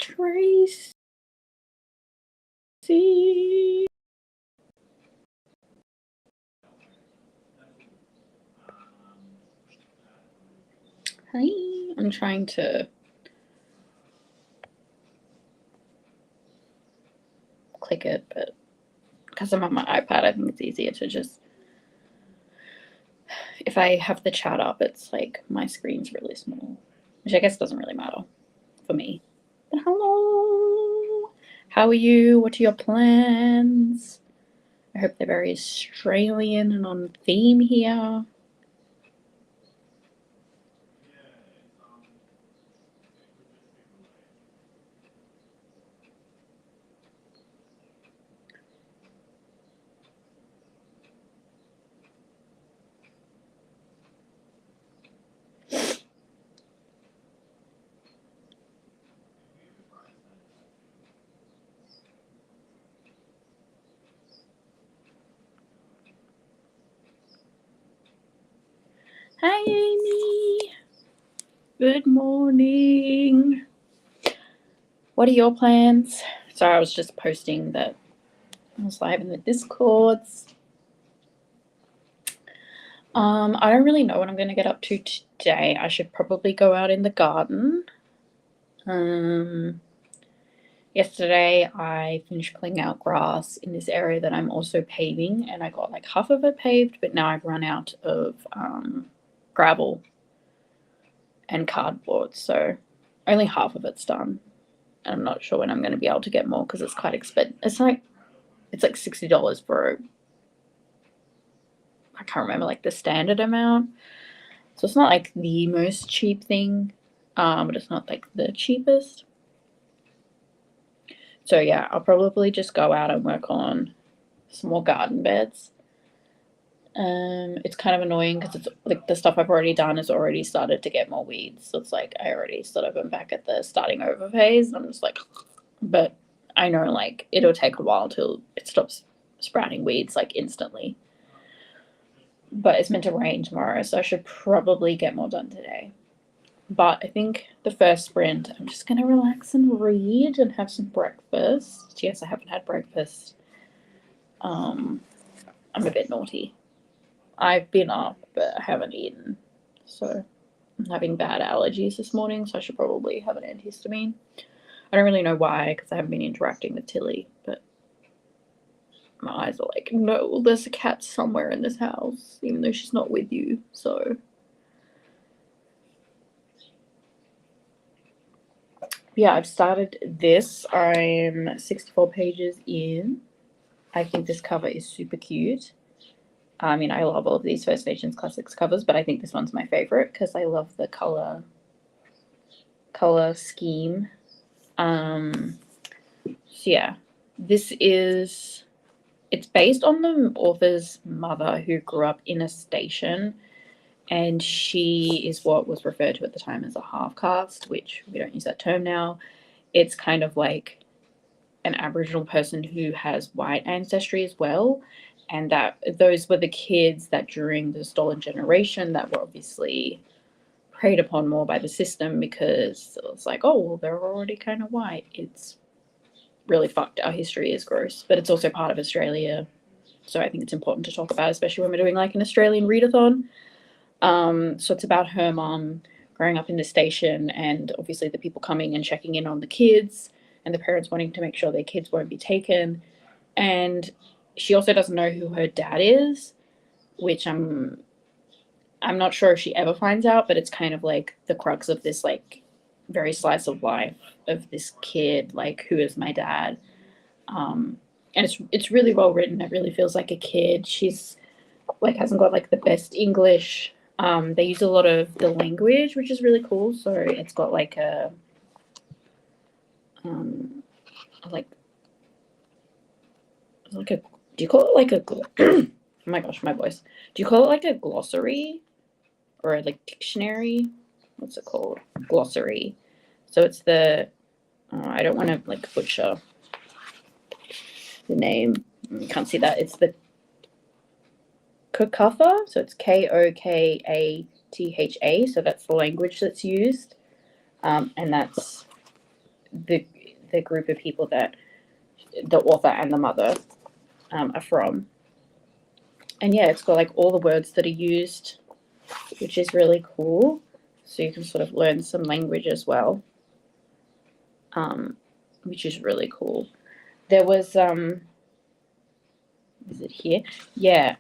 Tracy. Hi. I'm trying to click it, but because I'm on my iPad, I think it's easier to just, if I have the chat up, it's like my screen's really small, which I guess doesn't really matter for me. But hello, how are you? What are your plans? I hope they're very Australian and on theme here. Hi, Amy. Good morning. What are your plans? Sorry, I was just posting that I was live in the Discords. I don't really know what I'm going to get up to today. I should probably go out in the garden. Yesterday I finished cleaning out grass in this area that I'm also paving, and I got like half of it paved, but now I've run out of gravel and cardboard, so only half of it's done. And I'm not sure when I'm going to be able to get more because it's quite expensive. It's like $60 for, I can't remember like the standard amount. So it's not like the most cheap thing, but it's not like the cheapest. So yeah, I'll probably just go out and work on some more garden beds. It's kind of annoying because it's like the stuff I've already done has already started to get more weeds. So it's like I already sort of am back at the starting over phase. I'm just like, but I know like it'll take a while till it stops sprouting weeds like instantly. But it's meant to rain tomorrow, so I should probably get more done today. But I think the first sprint, I'm just going to relax and read and have some breakfast. Yes, I haven't had breakfast. I'm a bit naughty. I've been up, but I haven't eaten. So I'm having bad allergies this morning, so I should probably have an antihistamine. I don't really know why, because I haven't been interacting with Tilly, but my eyes are like, no, there's a cat somewhere in this house, even though she's not with you, so. Yeah, I've started this. I'm 64 pages in. I think this cover is super cute. I mean, I love all of these First Nations Classics covers, but I think this one's my favorite because I love the color scheme. So yeah, this is, it's based on the author's mother who grew up in a station, and she is what was referred to at the time as a half caste, which we don't use that term now. It's kind of like an Aboriginal person who has white ancestry as well, and that those were the kids that during the stolen generation that were obviously preyed upon more by the system because it was like, oh, well, they're already kind of white. It's really fucked. Our history is gross, but it's also part of Australia, so I think it's important to talk about, especially when we're doing like an Australian readathon. So it's about her mom growing up in the station, and obviously the people coming and checking in on the kids, and the parents wanting to make sure their kids won't be taken. And she also doesn't know who her dad is, which I'm not sure if she ever finds out, but it's kind of like the crux of this like very slice of life of this kid, like, who is my dad? And it's really well written. It really feels like a kid. She's like hasn't got like the best English. They use a lot of the language, which is really cool. So it's got like a like a, do you call it like a oh my gosh, my voice. Do you call it like a glossary or like dictionary? What's it called? Glossary. So it's the I don't want to like butcher the name. You can't see that. It's the Kokatha. So it's Kokatha. So that's the language that's used, and that's the group of people that the author and the mother are from. And yeah, it's got like all the words that are used, which is really cool. So you can sort of learn some language as well, which is really cool. There was, is it here? Yeah.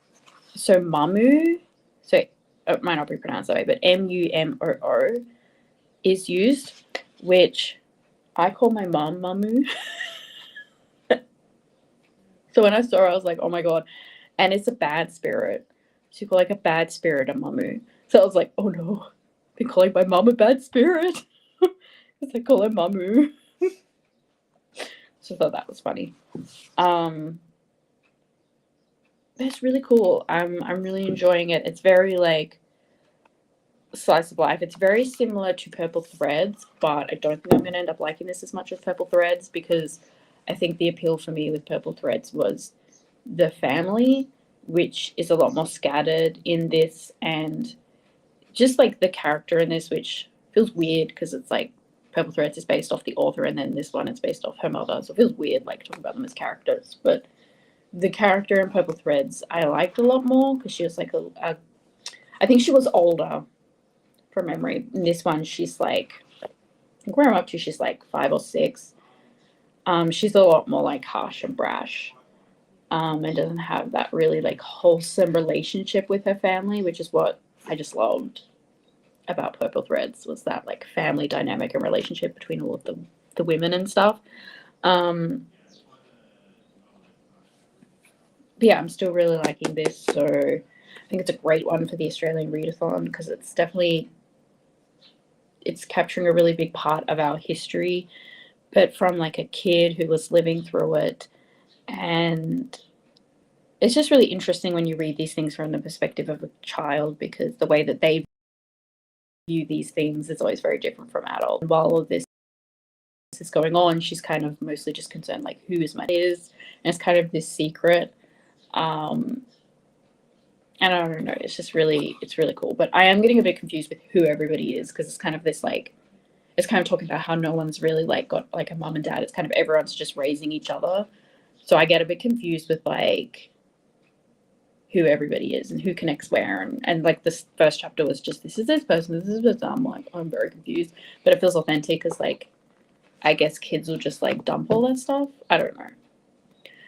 So Mamu, so it might not be pronounced that way, but Mumoo is used, which I call my mom Mamu. So when I saw her, I was like, oh my God. And it's a bad spirit. So you call like a bad spirit a Mamu. So I was like, oh no, I've been calling my mom a bad spirit. Because I call her Mamu. So I thought that was funny. It's really cool. I'm really enjoying it. It's very like slice of life. It's very similar to Purple Threads, but I don't think I'm going to end up liking this as much as Purple Threads, because I think the appeal for me with Purple Threads was the family, which is a lot more scattered in this, and just like the character in this, which feels weird because it's like Purple Threads is based off the author, and then this one is based off her mother, so it feels weird like talking about them as characters. But the character in Purple Threads I liked a lot more because she was like a I think she was older from memory. In this one, she's like, I think where I'm up to, she's like 5 or 6. She's a lot more like harsh and brash, and doesn't have that really like wholesome relationship with her family, which is what I just loved about Purple Threads, was that like family dynamic and relationship between all of the women and stuff. But yeah, I'm still really liking this, so I think it's a great one for the Australian Readathon, because it's definitely, it's capturing a really big part of our history, but from like a kid who was living through it. And it's just really interesting when you read these things from the perspective of a child, because the way that they view these things is always very different from adults. And while all of this is going on, she's kind of mostly just concerned like who is my is, and it's kind of this secret. And I don't know, it's really cool. But I am getting a bit confused with who everybody is, because it's kind of this like, it's kind of talking about how no one's really like got like a mom and dad. It's kind of everyone's just raising each other. So I get a bit confused with like who everybody is and who connects where. And like this first chapter was just, this is this person, this is this. I'm like, I'm very confused. But it feels authentic because like, I guess kids will just like dump all that stuff. I don't know.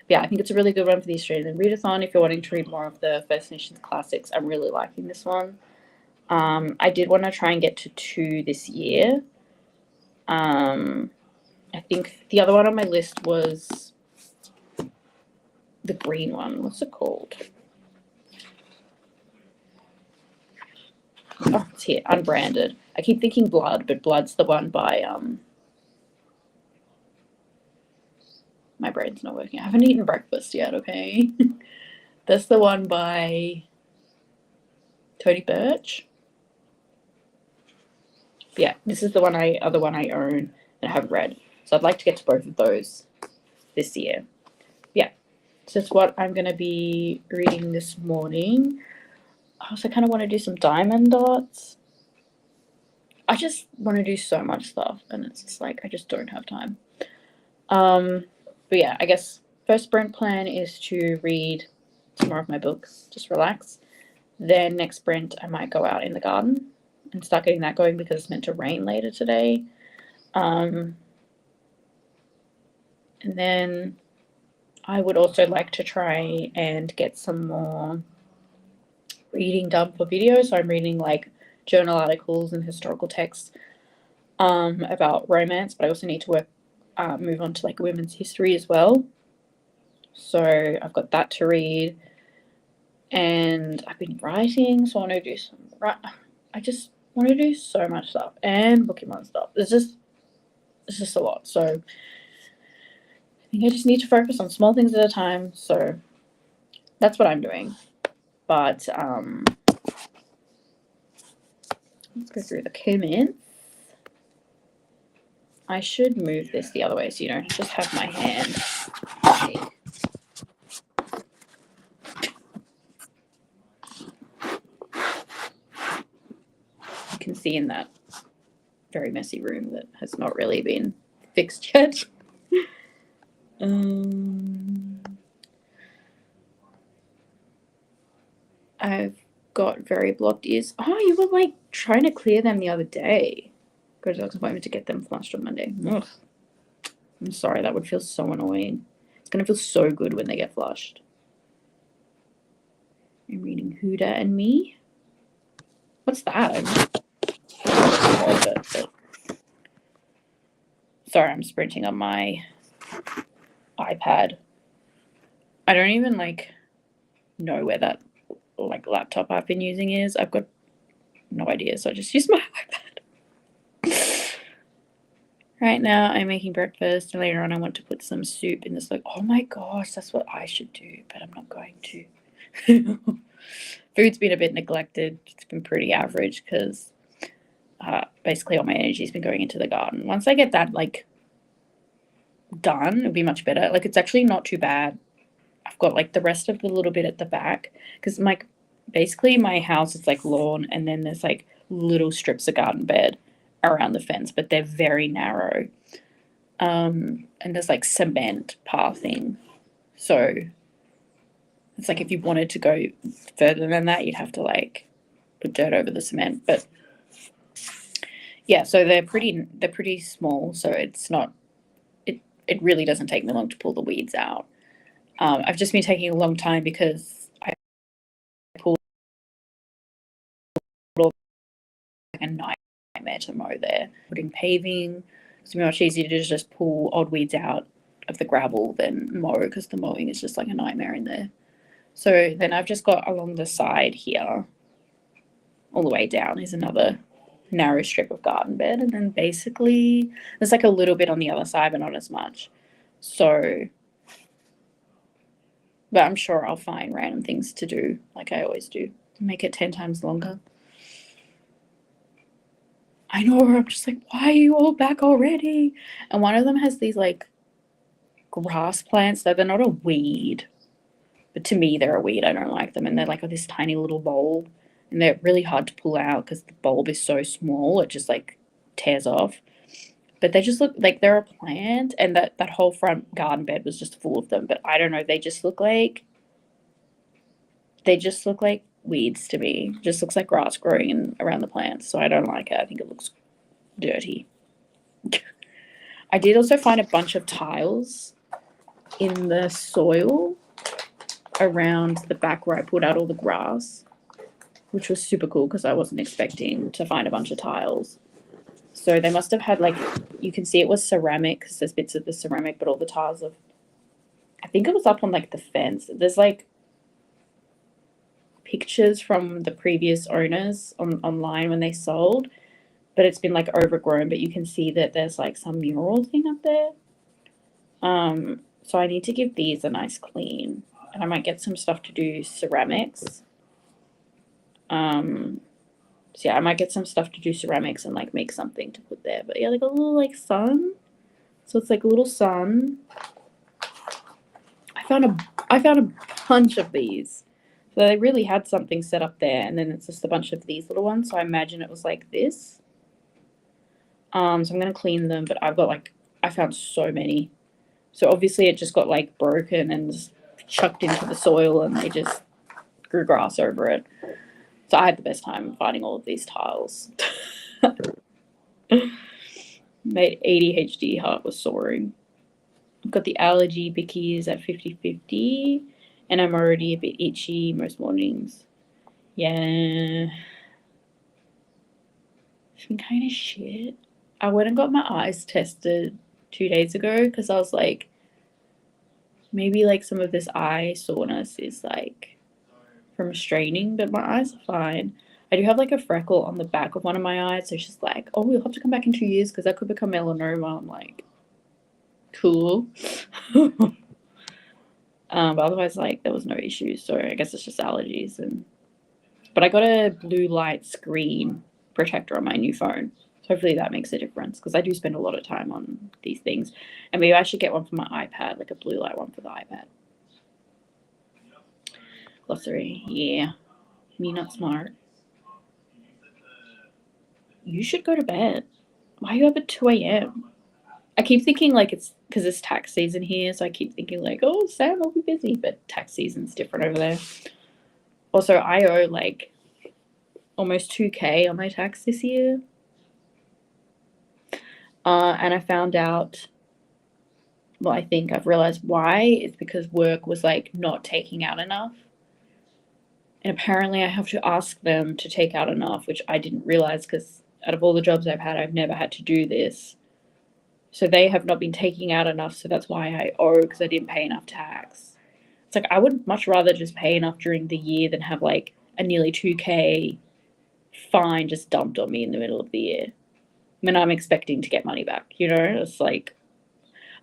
Yeah, I think it's a really good one for the Australian Readathon. If you're wanting to read more of the First Nations classics, I'm really liking this one. I did want to try and get to 2 this year. I think the other one on my list was the green one. What's it called? Oh, it's here, Unbranded. I keep thinking Blood, but Blood's the one by my brain's not working. I haven't eaten breakfast yet, okay? That's the one by Tony Birch. Yeah, this is the other one I own and haven't read. So I'd like to get to both of those this year. Yeah, so that's what I'm going to be reading this morning. I also kind of want to do some diamond dots. I just want to do so much stuff, and it's just like, I just don't have time. But yeah, I guess first sprint plan is to read some more of my books, just relax. Then next sprint, I might go out in the garden and start getting that going, because it's meant to rain later today. And then I would also like to try and get some more reading done for video. So I'm reading like journal articles and historical texts about romance, but I also need to move on to like women's history as well. So I've got that to read, and I've been writing, so I want to do some. I just want to do so much stuff, and Pokemon stuff. It's just a lot. So I think I just need to focus on small things at a time. So that's what I'm doing. But let's go through the comments. I should move this the other way so you don't just have my hand. You can see in that very messy room that has not really been fixed yet. I've got very blocked ears. Oh, you were like trying to clear them the other day. Go to the doctor's appointment to get them flushed on Monday. Ugh. I'm sorry, that would feel so annoying. It's gonna feel so good when they get flushed. I'm reading Huda and Me. What's that? Sorry, I'm sprinting on my iPad. I don't even like know where that like laptop I've been using is. I've got no idea, so I just use my iPad. Right now I'm making breakfast, and later on I want to put some soup in this. Like, oh my gosh, that's what I should do, but I'm not going to. Food's been a bit neglected. It's been pretty average because basically all my energy's been going into the garden. Once I get that like done, it'll be much better. Like, it's actually not too bad. I've got like the rest of the little bit at the back because basically my house is like lawn, and then there's like little strips of garden bed around the fence, but they're very narrow. And there's like cement pathing, so it's like if you wanted to go further than that, you'd have to like put dirt over the cement. But yeah, so they're pretty small, so it's not it really doesn't take me long to pull the weeds out. I've just been taking a long time because I pulled like a nightmare to mow there. Putting paving, it's much easier to just pull odd weeds out of the gravel than mow, because the mowing is just like a nightmare in there. So then I've just got along the side here, all the way down, is another narrow strip of garden bed, and then basically there's like a little bit on the other side, but not as much. So, but I'm sure I'll find random things to do, like I always do, make it 10 times longer. I know, I'm just like, why are you all back already? And one of them has these like grass plants, so they're not a weed, but to me they're a weed. I don't like them, and they're like this tiny little bulb, and they're really hard to pull out because the bulb is so small, it just like tears off. But they just look like they're a plant, and that whole front garden bed was just full of them. But I don't know, they just look like weeds to me. Just looks like grass growing around the plants, so I don't like it. I think it looks dirty. I did also find a bunch of tiles in the soil around the back where I put out all the grass, which was super cool because I wasn't expecting to find a bunch of tiles. So they must have had like, you can see it was ceramic because there's bits of the ceramic, but all the tiles of, I think it was up on like the fence. There's like pictures from the previous owners online when they sold, but it's been like overgrown, but you can see that there's like some mural thing up there. So I need to give these a nice clean, and I might get some stuff to do ceramics. So yeah, I might get some stuff to do ceramics and like make something to put there. But yeah, like a little like sun. So it's like a little sun. I found a bunch of these. So they really had something set up there, and then it's just a bunch of these little ones. So I imagine it was like this. So I'm gonna clean them, but I found so many. So obviously it just got like broken and just chucked into the soil, and they just grew grass over it. So I had the best time finding all of these tiles. My ADHD heart was soaring. I've got the allergy bickies at 50/50, and I'm already a bit itchy most mornings. Yeah. It's been kind of shit. I went and got my eyes tested 2 days ago because I was like, maybe like some of this eye soreness is like from straining, but my eyes are fine. I do have like a freckle on the back of one of my eyes, so she's like, oh, you'll have to come back in 2 years because that could become melanoma. I'm like, cool. But otherwise, like, there was no issues, so I guess it's just allergies. But I got a blue light screen protector on my new phone, so hopefully that makes a difference because I do spend a lot of time on these things. And maybe I should get one for my iPad, like a blue light one for the iPad. Glossary, yeah. Me not smart. You should go to bed. Why are you up at 2 a.m.? I keep thinking like it's because it's tax season here, so I keep thinking like, oh, Sam will be busy, but tax season's different over there. Also, I owe like almost 2K on my tax this year. And I found out, well, I think I've realized why. It's because work was like not taking out enough. And apparently I have to ask them to take out enough, which I didn't realize because out of all the jobs I've had, I've never had to do this. So they have not been taking out enough, so that's why I owe, because I didn't pay enough tax. It's like I would much rather just pay enough during the year than have like a nearly 2K fine just dumped on me in the middle of the year when I'm expecting to get money back. You know, it's like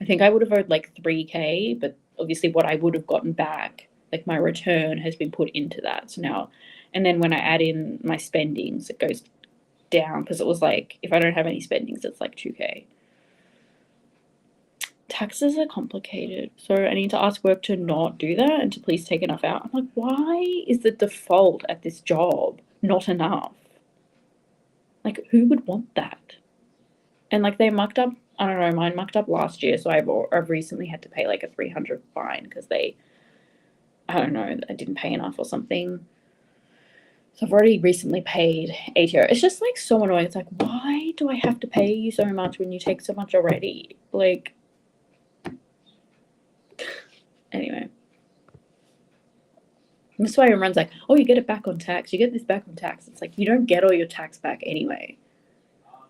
I think I would have owed like 3K, but obviously what I would have gotten back, like my return, has been put into that. So now, and then when I add in my spendings, it goes down because it was like if I don't have any spendings, it's like 2K. Taxes are complicated, so I need to ask work to not do that and to please take enough out. I'm like, why is the default at this job not enough? Like, who would want that? And like they mucked up. I don't know. Mine mucked up last year, so I've recently had to pay like a 300 fine because I don't know, I didn't pay enough or something. So I've already recently paid ATO. It's just like so annoying. It's like, why do I have to pay you so much when you take so much already? Like, anyway. That's why everyone's like, oh, you get it back on tax. You get this back on tax. It's like, you don't get all your tax back anyway.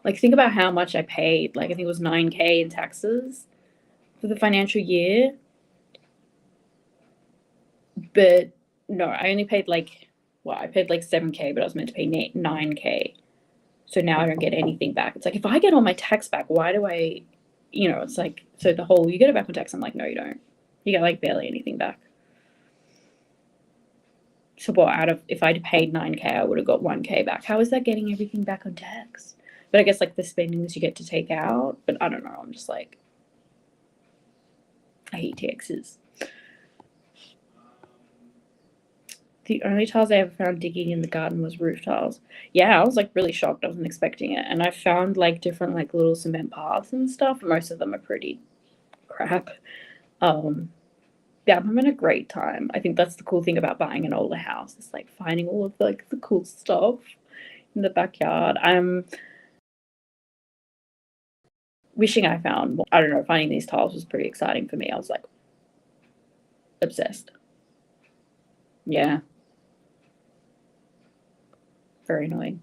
Like, think about how much I paid. Like, I think it was 9K in taxes for the financial year. But no, I only paid like, well, I paid like 7K, but I was meant to pay 9K. So now I don't get anything back. It's like, if I get all my tax back, why do I, you know, it's like, so the whole, you get it back on tax. I'm like, no, you don't. You get like barely anything back. So what, out of, if I'd paid 9K, I would have got 1K back. How is that getting everything back on tax? But I guess like the spendings you get to take out, but I don't know. I'm just like, I hate taxes. The only tiles I ever found digging in the garden was roof tiles. Yeah, I was like really shocked. I wasn't expecting it. And I found like different like little cement paths and stuff. Most of them are pretty crap. Yeah, I'm having a great time. I think that's the cool thing about buying an older house. It's like finding all of like the cool stuff in the backyard. I'm wishing I found more. I don't know, finding these tiles was pretty exciting for me. I was like obsessed. Yeah. Very annoying.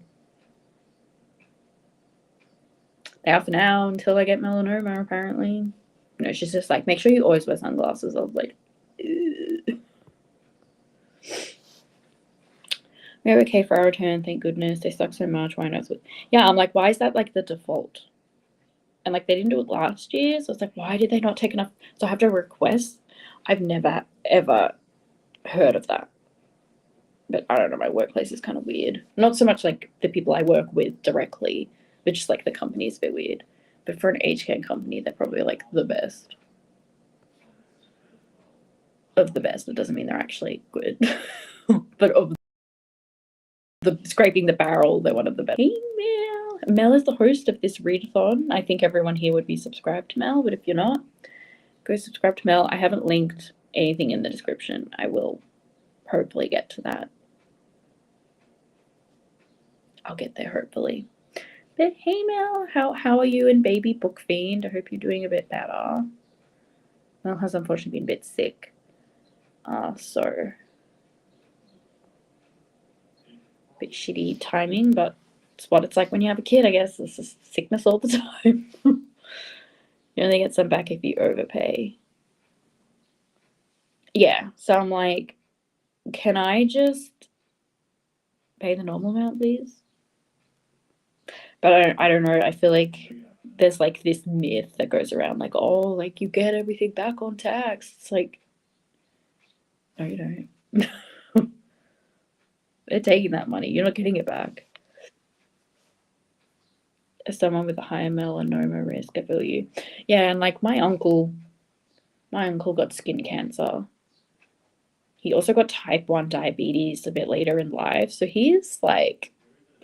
They are for now until I get melanoma, apparently. No, she's just like, make sure you always wear sunglasses. I was like, ugh. We're okay for our return, thank goodness. They suck so much. Why not? Yeah, I'm like, why is that like the default? And like they didn't do it last year, so it's like, why did they not take enough? So I have to request. I've never ever heard of that. But I don't know, my workplace is kind of weird. Not so much like the people I work with directly, but just like the company is a bit weird. But for an aged care company, they're probably like the best of the best. It doesn't mean they're actually good, but of the scraping the barrel, they're one of the best. Hey Mel, Mel is the host of this readathon. I think everyone here would be subscribed to Mel, but if you're not, go subscribe to Mel. I haven't linked anything in the description. I will hopefully get to that. I'll get there hopefully. But hey Mel, how are you and baby Book Fiend? I hope you're doing a bit better. Mel has unfortunately been a bit sick. So a bit shitty timing, but it's what it's like when you have a kid, I guess. It's just sickness all the time. You only get some back if you overpay. Yeah, so I'm like, can I just pay the normal amount, please? But I don't know. I feel like there's like this myth that goes around like, oh, like you get everything back on tax. It's like, no, you don't. They're taking that money. You're not getting it back. As someone with a higher melanoma risk, I feel you. Yeah, and like my uncle got skin cancer. He also got type 1 diabetes a bit later in life. So he's like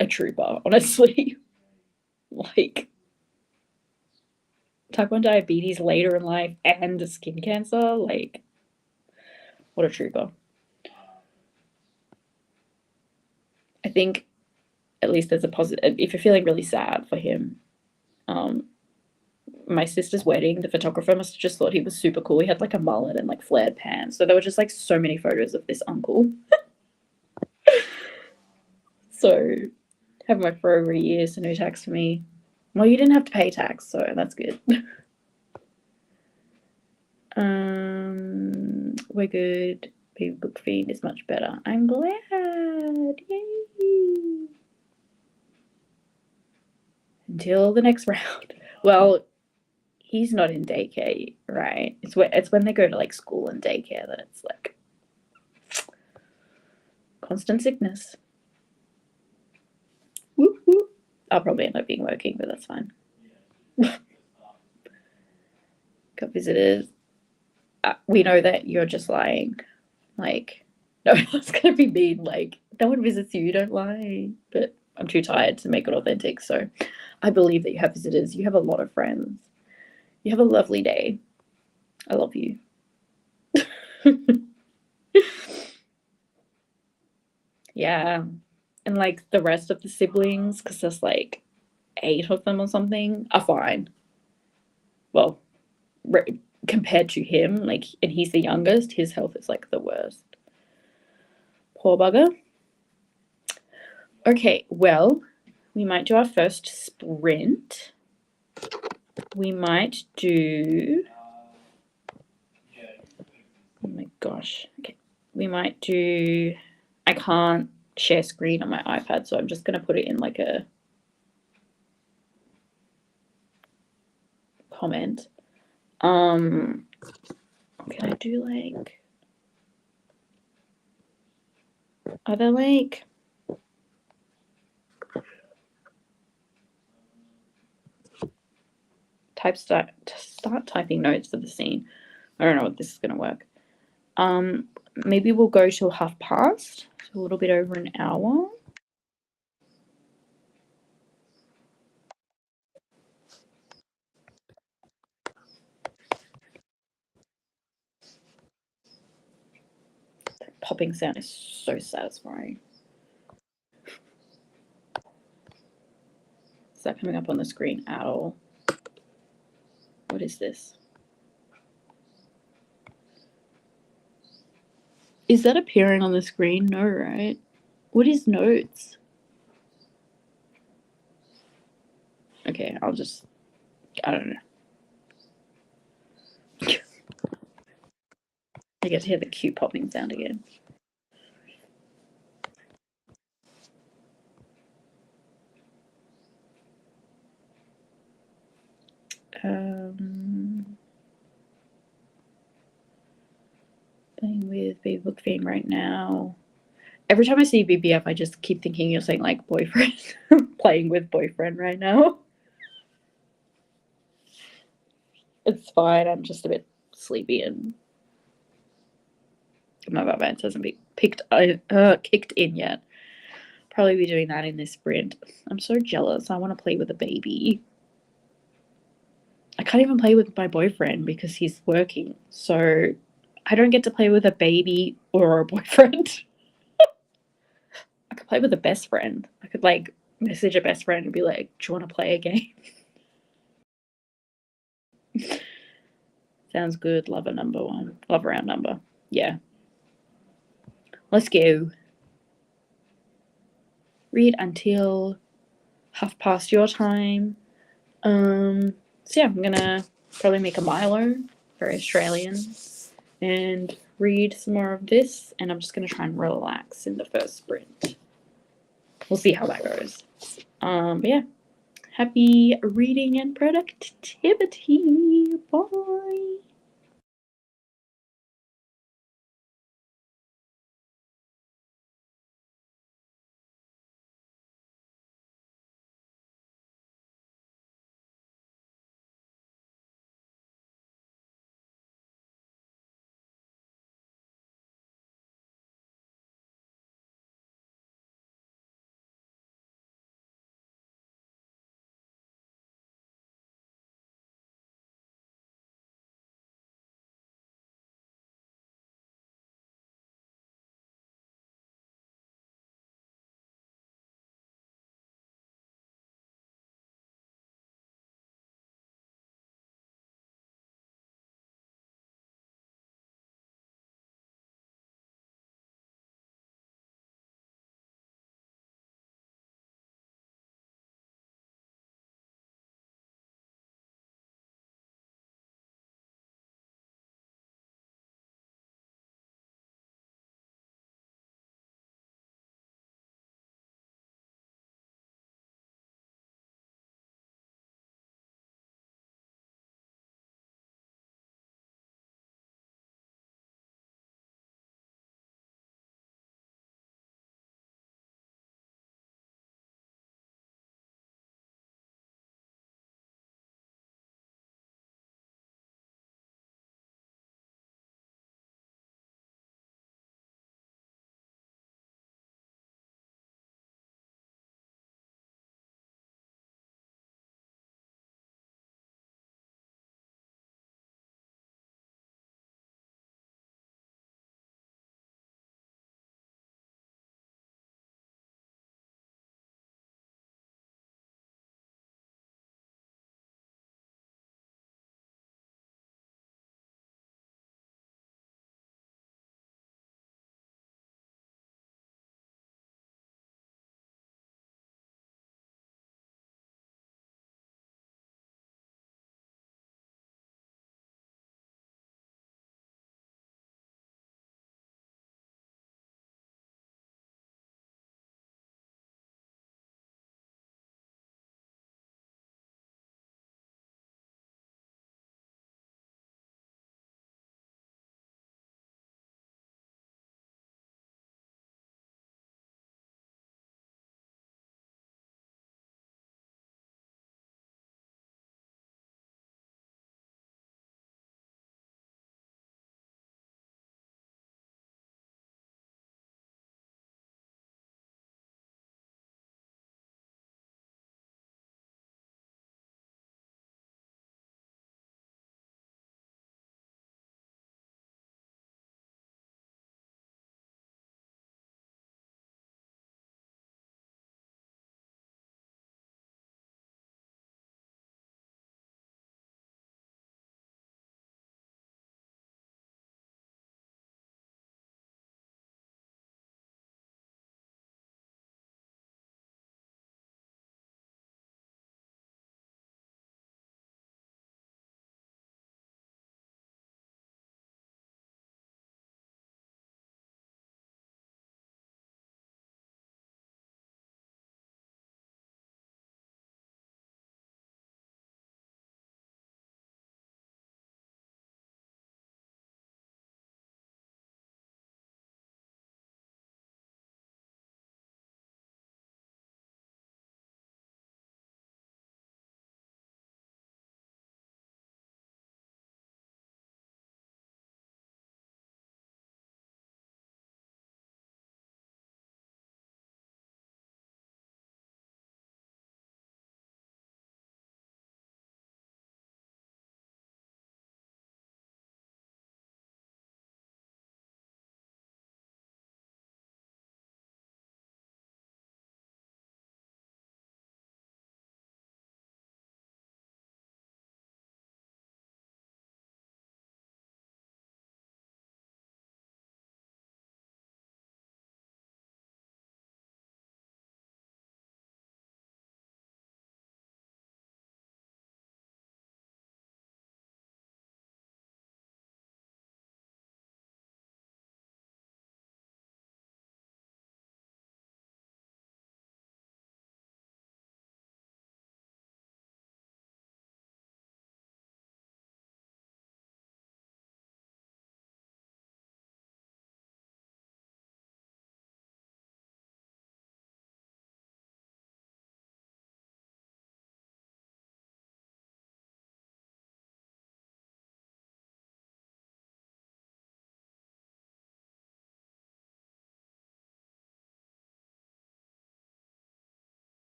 a trooper, honestly. Like, type 1 diabetes later in life and skin cancer. Like, what a trooper. I think at least there's a positive. If you're feeling really sad for him, my sister's wedding, the photographer must have just thought he was super cool. He had like a mullet and like flared pants. So there were just like so many photos of this uncle. So have my for over a year, so no tax for me. Well, you didn't have to pay tax, so that's good. We're good. Baby book feed is much better. I'm glad. Yay. Until the next round. Well, he's not in daycare, right? It's when they go to like school and daycare that it's like constant sickness. Whoop, whoop. I'll probably end up being working, but that's fine. Got visitors. We know that you're just lying. Like, no, it's gonna be mean. Like, no one visits you, don't lie. But I'm too tired to make it authentic, so I believe that you have visitors. You have a lot of friends. You have a lovely day. I love you. Yeah. And like the rest of the siblings, because there's like 8 of them or something, are fine. Well, compared to him, like, and he's the youngest, his health is like the worst. Poor bugger. Okay, well, we might do our first sprint. We might do. Oh my gosh. Okay. We might do. I can't share screen on my iPad, so I'm just going to put it in like a comment. Can I do like. Are there like. Start typing notes for the scene. I don't know if this is going to work. Maybe we'll go till past, so a little bit over an hour. That popping sound is so satisfying. Is that coming up on the screen at all? What is this? Is that appearing on the screen? No, right? What is notes? Okay, I don't know. I get to hear the cute popping sound again. Playing with Baby Book Fame right now. Every time I see BBF, I just keep thinking you're saying like boyfriend. Playing with boyfriend right now. It's fine. I'm just a bit sleepy and my advance hasn't been kicked in yet. Probably be doing that in this sprint. I'm so jealous. I want to play with a baby. I can't even play with my boyfriend because he's working. So I don't get to play with a baby or a boyfriend. I could play with a best friend. I could like message a best friend and be like, do you want to play a game? Sounds good. Lover number 1. Love round number. Yeah. Let's go. Read until past your time. So yeah, I'm gonna probably make a Milo, very Australian, and read some more of this. And I'm just gonna try and relax in the first sprint. We'll see how that goes. But yeah, happy reading and productivity. Bye.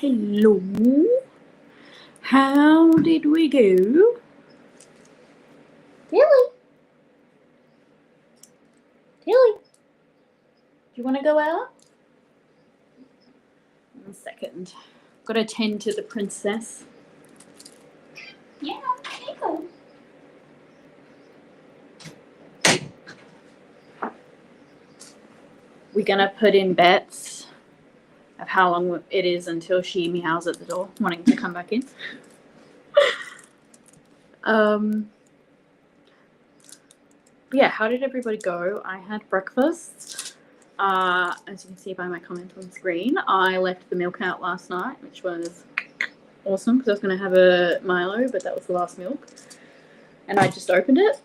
Hello. How did we go? Tilly. Tilly. Do you want to go out? 1 second. Got to tend to the princess. Yeah, go. We're going to put in bets of how long it is until she meows at the door, wanting to come back in. Yeah, how did everybody go? I had breakfast. As you can see by my comment on screen, I left the milk out last night, which was awesome because I was going to have a Milo, but that was the last milk. And I just opened it.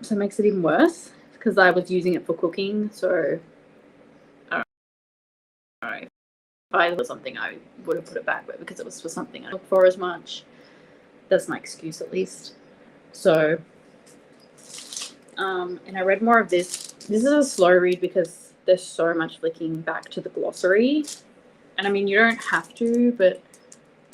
So it makes it even worse because I was using it for cooking. So I don't know. If I was something, I would have put it back, but because it was for something I look for as much, that's my excuse at least. So, and I read more of this. This is a slow read because there's so much flicking back to the glossary. And I mean, you don't have to, but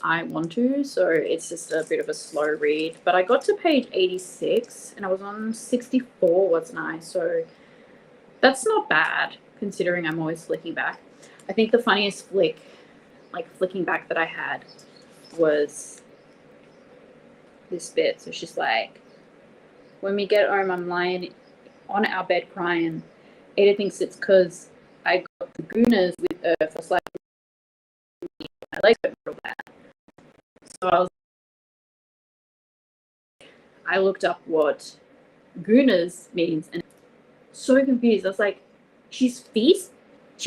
I want to. So it's just a bit of a slow read. But I got to page 86 and I was on 64, wasn't I? So that's not bad considering I'm always flicking back. I think the funniest flicking back that I had was this bit. So she's like, when we get home, I'm lying on our bed crying. Ada thinks it's because I got the gooners with her for slapping me. My legs hurt real bad. So I looked up what gooners means and so confused. I was like, she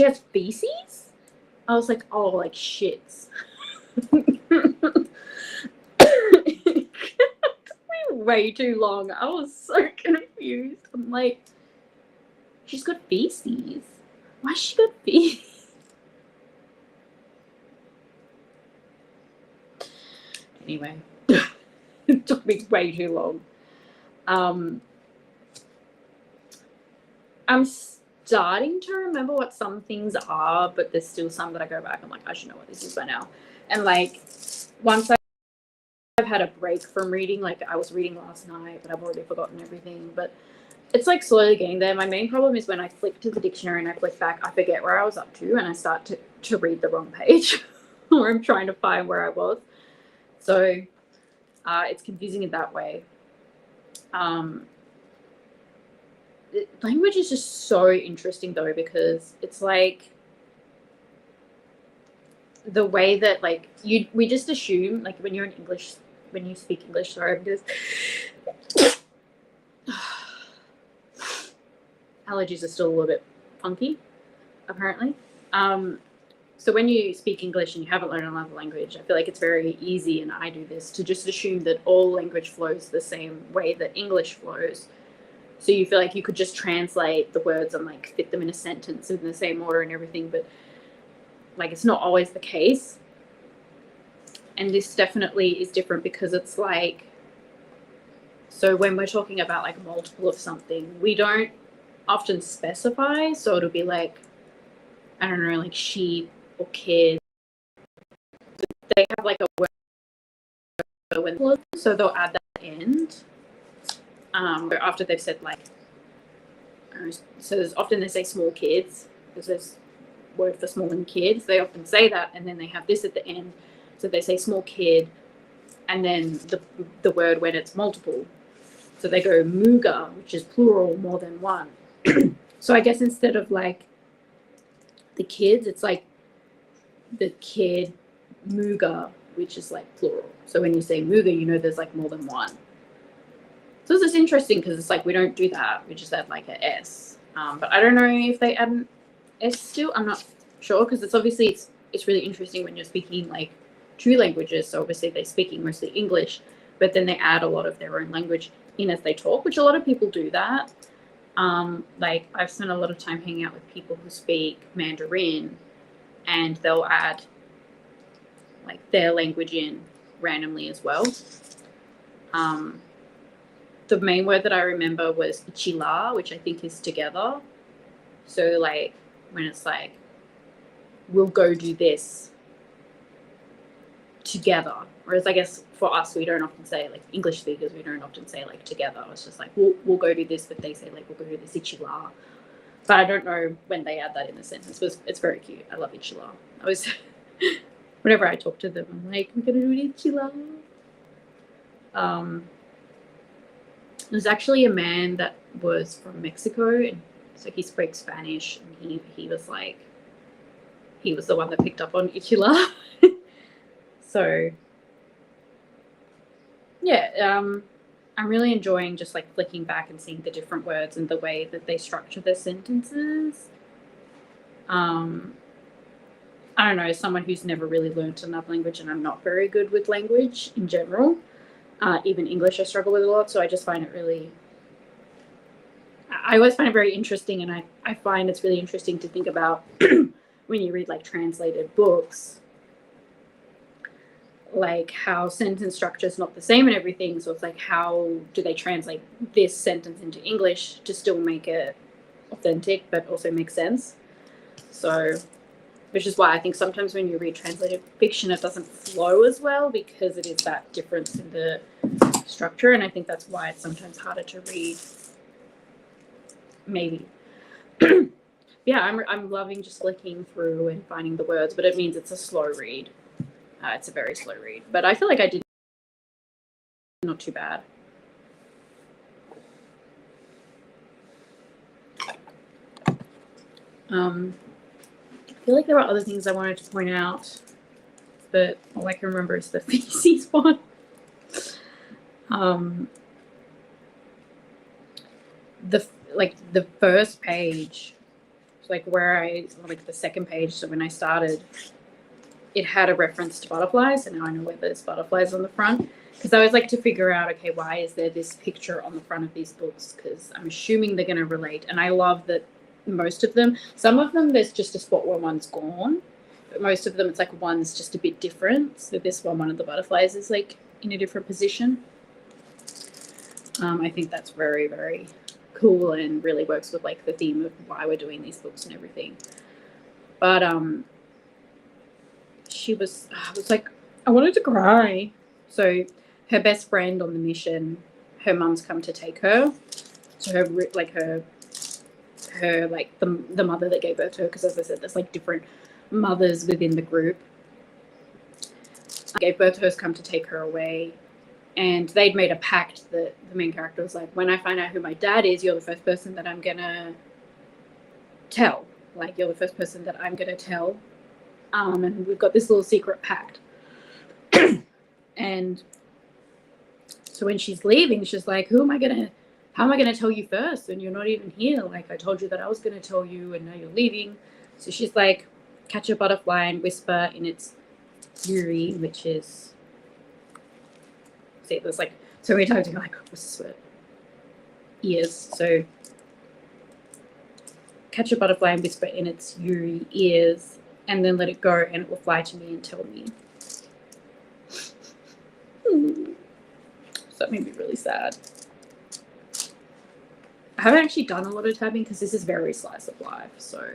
has feces? I was like, oh, like shits. Way too long. I was so confused. I'm like, she's got feces. Why she got feces? Anyway, it took me way too long. I'm starting to remember what some things are, but there's still some that I go back. I'm like, I should know what this is by now. And like, once I've had a break from reading, like I was reading last night, but I've already forgotten everything. But it's like slowly getting there. My main problem is when I flick to the dictionary and I flick back, I forget where I was up to and I start to read the wrong page or I'm trying to find where I was. So it's confusing in that way. Language is just so interesting though, because it's like the way that like we just assume, like when you speak English, sorry, because allergies are still a little bit funky, apparently. So when you speak English and you haven't learned another language, I feel like it's very easy, and I do this, to just assume that all language flows the same way that English flows. So you feel like you could just translate the words and like fit them in a sentence in the same order and everything, but like it's not always the case. And this definitely is different because it's like, so when we're talking about like multiple of something, we don't often specify. So it'll be like, I don't know, like sheep or kid. They have like a word, so they'll add that at the end. After they've said like, so there's often they say small kids because there's word for small and kids. They often say that, and then they have this at the end. So they say small kid, and then the word when it's multiple. So they go muga, which is plural, more than one. So I guess instead of like the kids, it's like the kid muga, which is like plural. So when you say muga, you know there's like more than one. So this is interesting because it's like we don't do that. We just add like an S. But I don't know if they add an S still. I'm not sure because it's obviously it's really interesting when you're speaking like two languages. So obviously they're speaking mostly English, but then they add a lot of their own language in as they talk, which a lot of people do that. Like I've spent a lot of time hanging out with people who speak Mandarin, and they'll add like their language in randomly as well. The main word that I remember was ichila, which I think is together. So like when it's like we'll go do this together. Whereas I guess for us, we don't often say, like English speakers, we don't often say like together. It's just like, we'll go do this, but they say like, we'll go do this ichila. But I don't know when they add that in the sentence. It's very cute. I love ichila. I was, whenever I talk to them, I'm like, we're going to do an ichila. There's actually a man that was from Mexico, and so he spoke Spanish, and he was like, he was the one that picked up on ichila. So yeah, I'm really enjoying just like flicking back and seeing the different words and the way that they structure their sentences. I don't know, someone who's never really learned another language, and I'm not very good with language in general. Even English I struggle with a lot, so I just find it really, I always find it very interesting, and I find it's really interesting to think about when you read like translated books, like how sentence structure is not the same and everything. So it's like, how do they translate this sentence into English to still make it authentic but also make sense? So, which is why I think sometimes when you read translated fiction, it doesn't flow as well, because it is that difference in the structure. And I think that's why it's sometimes harder to read, maybe. Yeah, I'm loving just flicking through and finding the words, but it means it's a slow read. It's a very slow read, but I feel like I did not too bad. I feel like there were other things I wanted to point out, but all I can remember is the feces one. The first page, like the second page. So when I started, it had a reference to butterflies, and now I know why there's butterflies on the front. Because I always like to figure out, okay, why is there this picture on the front of these books? Because I'm assuming they're going to relate. And I love that most of them, some of them, there's just a spot where one's gone. But most of them, it's like one's just a bit different. So this one of the butterflies is like in a different position. I think that's very, very cool and really works with like the theme of why we're doing these books and everything. But I was like, I wanted to cry. So her best friend on the mission, her mum's come to take her. So her like the mother that gave birth to her, because as I said, there's like different mothers within the group. Gave birth to her, has come to take her away. And they'd made a pact that the main character was like, when I find out who my dad is, you're the first person that I'm going to tell. Like, you're the first person that I'm going to tell. And we've got this little secret pact. And so when she's leaving, she's like, how am I going to tell you first? And you're not even here. Like, I told you that I was going to tell you, and now you're leaving. So she's like, catch a butterfly and whisper in its yuri, which is, see, there's like so many times you're like, what's this word? Ears. So catch a butterfly and whisper in its yuri ears, and then let it go, and it will fly to me and tell me. So that made me really sad. I haven't actually done a lot of tabbing because this is very slice of life, so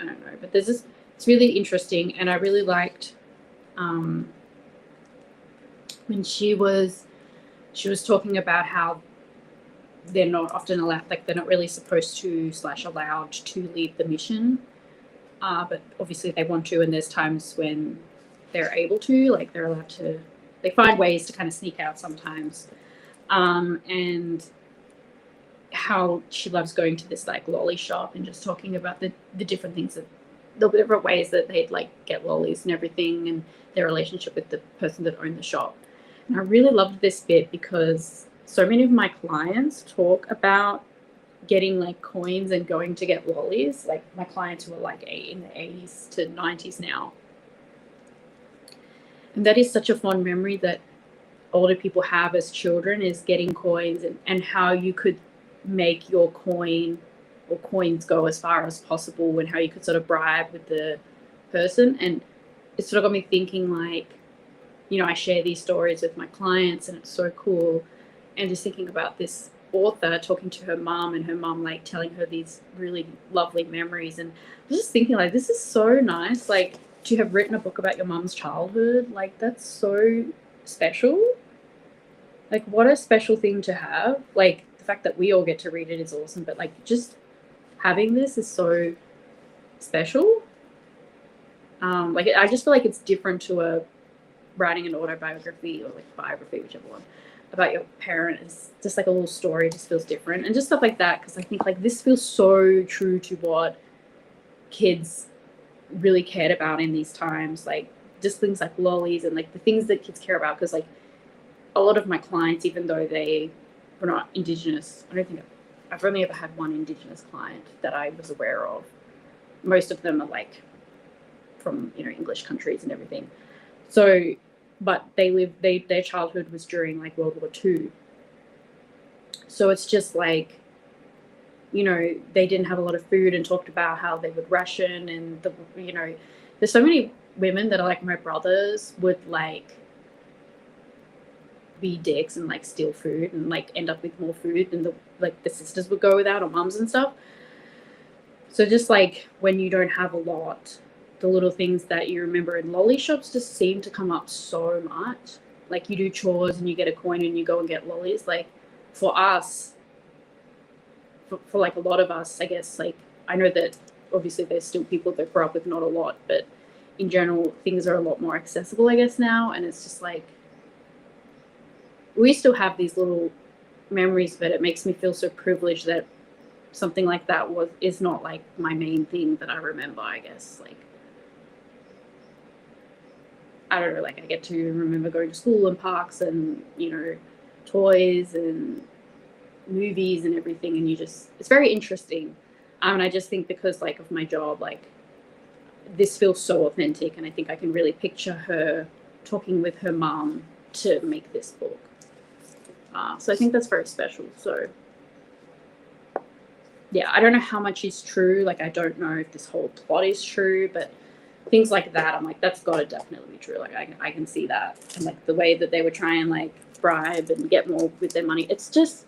I don't know. But it's really interesting, and I really liked when she was talking about how they're not often allowed, like they're not really supposed to / allowed to leave the mission, but obviously they want to, and there's times when they're able to, like they're allowed to, they find ways to kind of sneak out sometimes, and how she loves going to this like lolly shop and just talking about the different things, that the different ways that they'd like get lollies and everything, and their relationship with the person that owned the shop. And I really loved this bit because so many of my clients talk about getting like coins and going to get lollies, like my clients who are like in the 80s to 90s now. And that is such a fond memory that older people have as children, is getting coins, and how you could make your coin or coins go as far as possible, and how you could sort of bribe with the person. And it sort of got me thinking, like, you know, I share these stories with my clients and it's so cool. And just thinking about this author talking to her mom, and her mom like telling her these really lovely memories. And I was just thinking, like, this is so nice, like, to have written a book about your mom's childhood. Like, that's so special. Like, what a special thing to have. Like, the fact that we all get to read it is awesome, but like, just having this is so special. Like, I just feel like it's different to writing an autobiography or like biography, whichever one, about your parent. Is just like a little story, just feels different, and just stuff like that. Because I think like this feels so true to what kids really cared about in these times, like just things like lollies and like the things that kids care about. Because like a lot of my clients, even though they were not Indigenous, I don't think I've only ever had one Indigenous client that I was aware of. Most of them are like from, you know, English countries and everything. So, but their childhood was during like World War II. So it's just like, you know, they didn't have a lot of food, and talked about how they would ration. And you know, there's so many women that are like my brothers would like be dicks and like steal food and like end up with more food than the sisters would go without, or mums and stuff. So just like when you don't have a lot, the little things that you remember in lolly shops just seem to come up so much. Like you do chores and you get a coin and you go and get lollies. Like for us, for like a lot of us, I guess, like I know that obviously there's still people that grow up with not a lot, but in general, things are a lot more accessible, I guess, now. And it's just like, we still have these little memories, but it makes me feel so privileged that something like that is not like my main thing that I remember, I guess. Like, I don't know, like I get to remember going to school and parks and, you know, toys and movies and everything. And it's very interesting. And I just think because like of my job, like this feels so authentic, and I think I can really picture her talking with her mom to make this book. So I think that's very special. So yeah, I don't know how much is true. Like, I don't know if this whole plot is true, but things like that, I'm like, that's got to definitely be true. Like, I can see that. And like the way that they would try and like bribe and get more with their money, it's just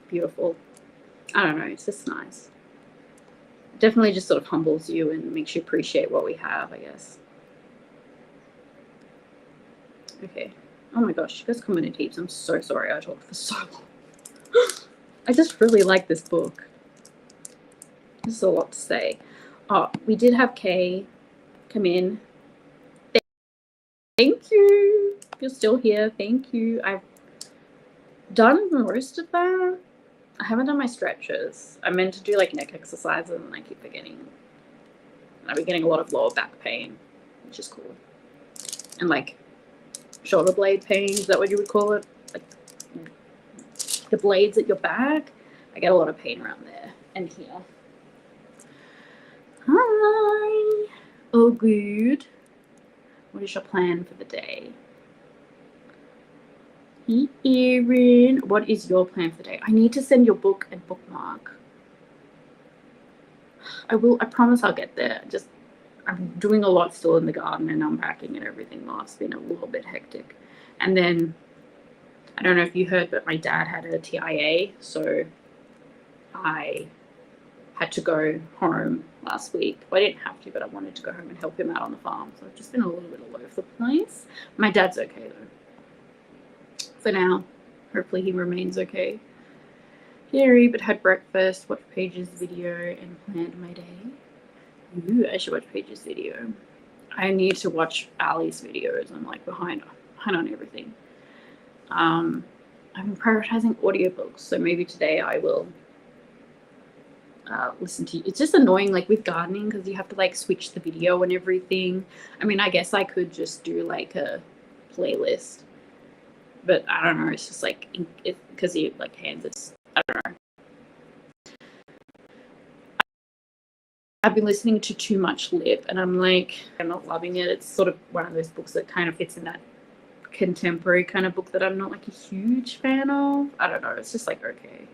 beautiful. I don't know, it's just nice. Definitely just sort of humbles you and makes you appreciate what we have, I guess. Okay. Oh my gosh, you guys commented heaps. I'm so sorry I talked for so long. I just really like this book. There's a lot to say. Oh, we did have Kay come in. Thank you. If you're still here, thank you. I've done most of that. I haven't done my stretches. I meant to do like neck exercises, and I keep forgetting. I've been getting a lot of lower back pain, which is cool. And like shoulder blade pain, is that what you would call it? Like the blades at your back. I get a lot of pain around there and here. Hi. Oh, good. What is your plan for the day? Hey, Erin. What is your plan for the day? I need to send your book and bookmark. I will. I promise I'll get there. I'm doing a lot still in the garden and unpacking and everything. Life's been a little bit hectic. And then, I don't know if you heard, but my dad had a TIA, so I had to go home last week. Well, I didn't have to, but I wanted to go home and help him out on the farm. So I've just been a little bit all over the place. My dad's okay though. For now. Hopefully he remains okay. Gary, but had breakfast, watched Paige's video, and planned my day. Ooh, I should watch Paige's video. I need to watch Ali's videos. I'm like behind on everything. I've been prioritizing audiobooks, so maybe today I will listen to. It's just annoying, like with gardening, because you have to like switch the video and everything. I mean, I guess I could just do like a playlist, but I don't know. It's just like because you like hands. It's I don't know. I've been listening to Too Much Lip, and I'm like, I'm not loving it. It's sort of one of those books that kind of fits in that contemporary kind of book that I'm not like a huge fan of. I don't know. It's just like okay.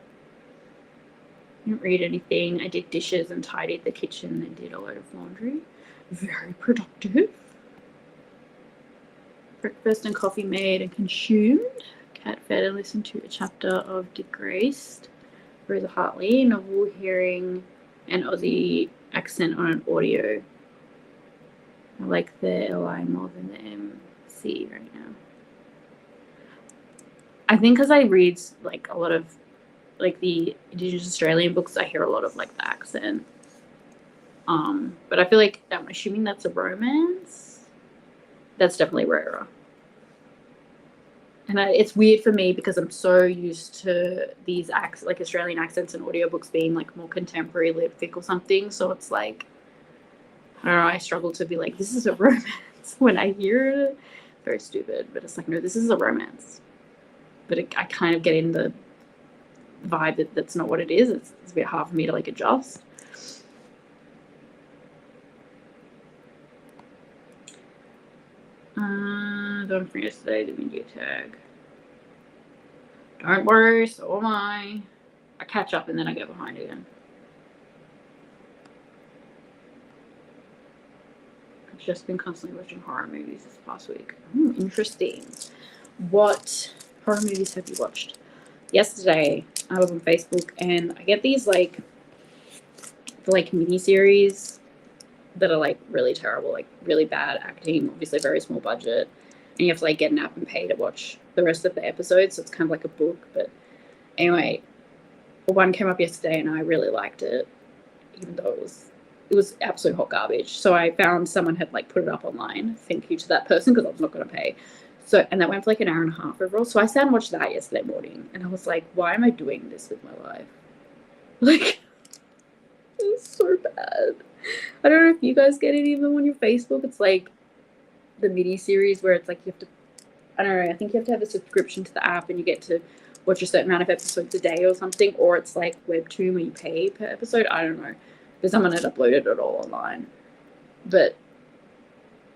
I didn't read anything. I did dishes and tidied the kitchen and did a load of laundry. Very productive. Breakfast and coffee made and consumed. Cat fed and listened to a chapter of Disgraced, Rosa Hartley, novel hearing an Aussie accent on an audio. I like the LI more than the MC right now. I think because I read like a lot of like the Indigenous Australian books, I hear a lot of like the accent. But I feel like I'm assuming that's a romance. That's definitely rarer. And it's weird for me because I'm so used to these like Australian accents and audiobooks being like more contemporary literature or something. So it's like, I don't know, I struggle to be like, this is a romance when I hear it. Very stupid, but it's like, no, this is a romance. But I kind of get in the vibe that that's not what it is. It's a bit hard for me to like adjust. Don't forget yesterday the media tag. Don't worry, so am I. I catch up and then I go behind again. I've just been constantly watching horror movies this past week. Interesting. What horror movies have you watched? Yesterday, I was on Facebook and I get these like mini series that are like really terrible, like really bad acting, obviously very small budget, and you have to like get an app and pay to watch the rest of the episodes. So it's kind of like a book. But anyway, one came up yesterday and I really liked it, even though it was absolute hot garbage. So I found someone had like put it up online. Thank you to that person because I was not going to pay. So, and that went for like an hour and a half overall. So I sat and watched that yesterday morning and I was like, why am I doing this with my life? Like, it was so bad. I don't know if you guys get it even on your Facebook. It's like the mini series where it's like you have to, I don't know, I think you have to have a subscription to the app and you get to watch a certain amount of episodes a day or something, or it's like Webtoon where you pay per episode. I don't know. But someone had uploaded it all online. But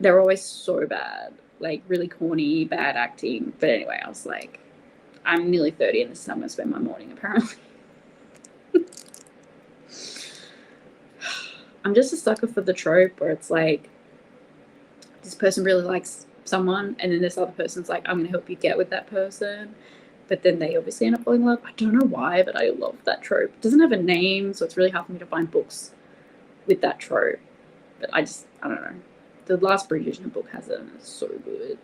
they're always so bad. Like really corny, bad acting. But anyway, I was like, I'm nearly 30 and this is how I'm going to spend my morning apparently. I'm just a sucker for the trope where it's like, this person really likes someone and then this other person's like, I'm going to help you get with that person. But then they obviously end up falling in love. I don't know why, but I love that trope. It doesn't have a name, so it's really hard for me to find books with that trope. But I don't know. The last Bridgerton book has it and it's so good.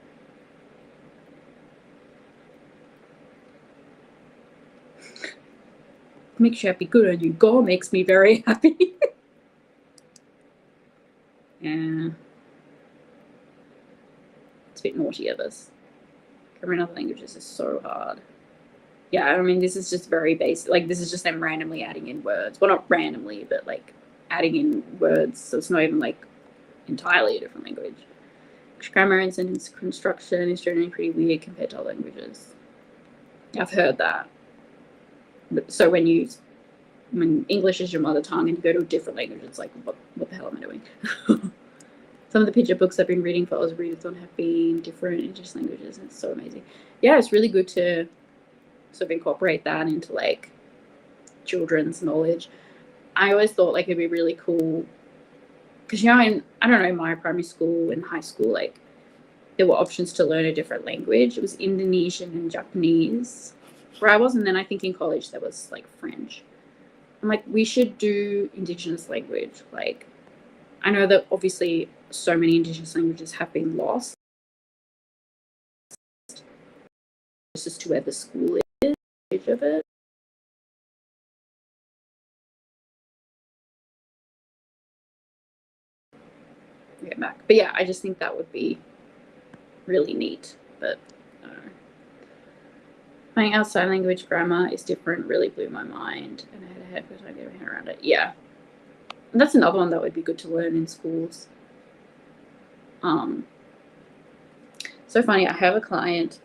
Makes you happy, good on you. Gore makes me very happy. Yeah. It's a bit naughty of us. Covering other languages is so hard. Yeah, I mean, this is just very basic. Like, this is just them randomly adding in words. Well, not randomly, but like adding in words. So it's not even like entirely a different language. Grammar and sentence construction is generally pretty weird compared to other languages. I've heard that. So when English is your mother tongue and you go to a different language, it's like, what the hell am I doing? Some of the picture books I've been reading for Readathon have been different Indigenous languages, and it's so amazing. Yeah, it's really good to sort of incorporate that into like children's knowledge. I always thought like it'd be really cool because, you know, I don't know, my primary school and high school, like there were options to learn a different language. It was Indonesian and Japanese where I was, and then I think in college there was like French. I'm like, we should do Indigenous language. Like, I know that obviously so many Indigenous languages have been lost. It's just to where the school is, of it. Get back. But yeah, I just think that would be really neat. But I don't know. Finding out sign language grammar is different really blew my mind, and I had a heck of a time getting my head around it. Yeah. And that's another one that would be good to learn in schools. So funny, I have a client.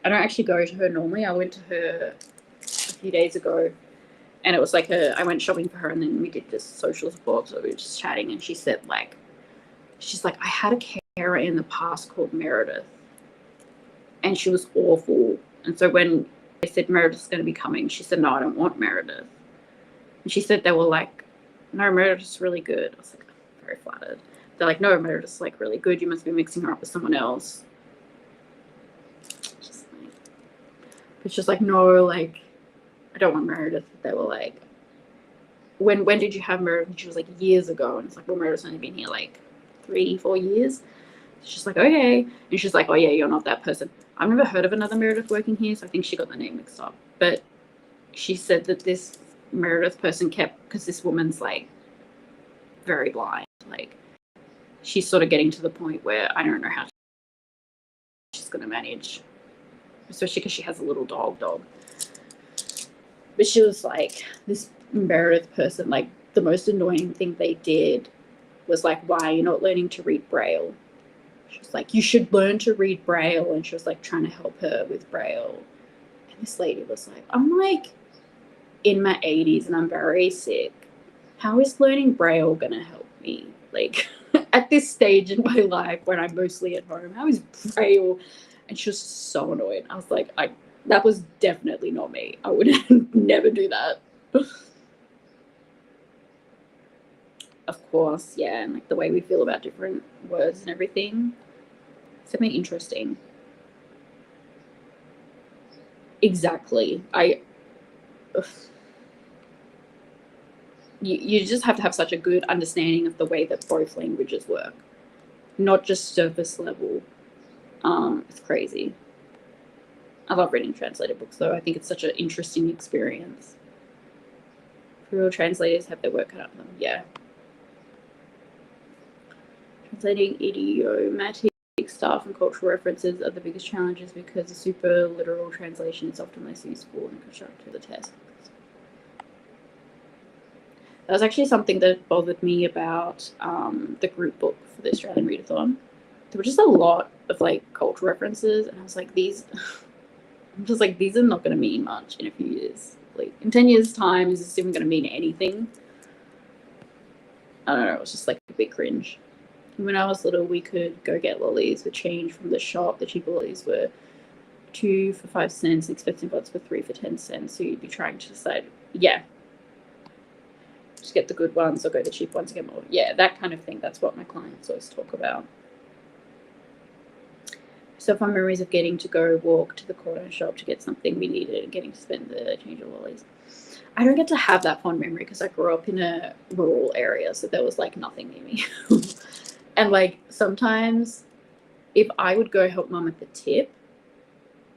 I don't actually go to her normally. I went to her a few days ago, and it was like I went shopping for her, and then we did this social support. So we were just chatting, and she said she's like, I had a carer in the past called Meredith, and she was awful. And so when they said Meredith's going to be coming, she said, no, I don't want Meredith. And she said they were like, no, Meredith's really good. I was like, I'm very flattered. They're like, no, Meredith's like really good. You must be mixing her up with someone else. Just like, It's just like, no, like, I don't want Meredith. They were like, when did you have Meredith? And she was like, years ago. And it's like, well, Meredith's only been here like 3-4 years. She's like, okay. And she's like, oh yeah, you're not that person. I've never heard of another Meredith working here, so I think she got the name mixed up. But she said that this Meredith person kept, because this woman's like very blind. Like, she's sort of getting to the point where I don't know how she's going to manage, especially because she has a little dog. But she was like, this Meredith person, like, the most annoying thing they did was like, why are you not learning to read Braille? She was like, you should learn to read Braille. And she was like trying to help her with Braille. And this lady was like, I'm like in my 80s and I'm very sick. How is learning Braille going to help me? Like, at this stage in my life when I'm mostly at home, how is Braille? And she was so annoyed. I was like, that was definitely not me. I would never do that. Of course, yeah, and like the way we feel about different words and everything. Something interesting. Exactly. You just have to have such a good understanding of the way that both languages work, not just surface level. It's crazy. I love reading translated books, though. I think it's such an interesting experience. Real translators have their work cut out for them. Yeah. Translating idiomatic stuff and cultural references are the biggest challenges because a super literal translation is often less useful and constructive to the test. That was actually something that bothered me about the group book for the Australian Readathon. There were just a lot of like cultural references, and I was like, I'm just like, these are not going to mean much in a few years. Like, in 10 years' time, is this even going to mean anything? I don't know, it was just like a big cringe. When I was little, we could go get lollies for change from the shop. The cheaper lollies were 2 for 5 cents, and expensive ones were 3 for 10 cents. So you'd be trying to decide, yeah, just get the good ones or go the cheap ones and get more. Yeah, that kind of thing. That's what my clients always talk about. So fond memories of getting to go walk to the corner shop to get something we needed and getting to spend the change of lollies. I don't get to have that fond memory because I grew up in a rural area, so there was like nothing near me. And like sometimes if I would go help mum at the tip,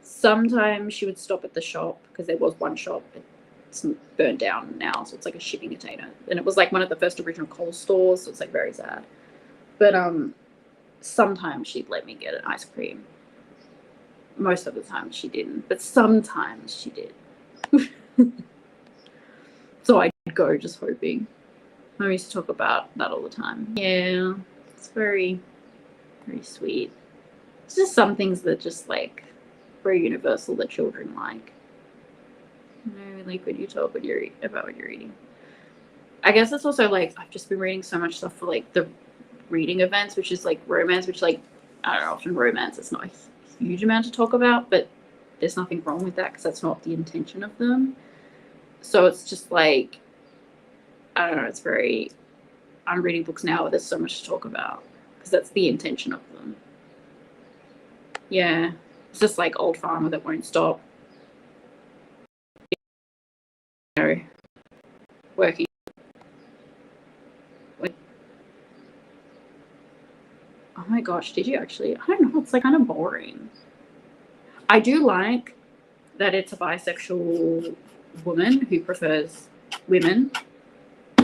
sometimes she would stop at the shop because there was one shop. It's burned down now, so it's like a shipping container. And it was like one of the first original Coles stores, so it's like very sad. But sometimes she'd let me get an ice cream. Most of the time she didn't, but sometimes she did. So I'd go just hoping. I used to talk about that all the time. Yeah, it's very, very sweet. It's just some things that just like very universal that children like. You know, like when you talk about what you're eating. I guess it's also like I've just been reading so much stuff for like the reading events, which is like romance, which like I don't know, often romance it's not a huge amount to talk about, but there's nothing wrong with that because that's not the intention of them. So it's just like I don't know, it's very I'm reading books now where there's so much to talk about because that's the intention of them. Yeah, it's just like old farmer that won't stop, you know, working. Oh my gosh, did you actually? I don't know, it's like kind of boring. I do like that it's a bisexual woman who prefers women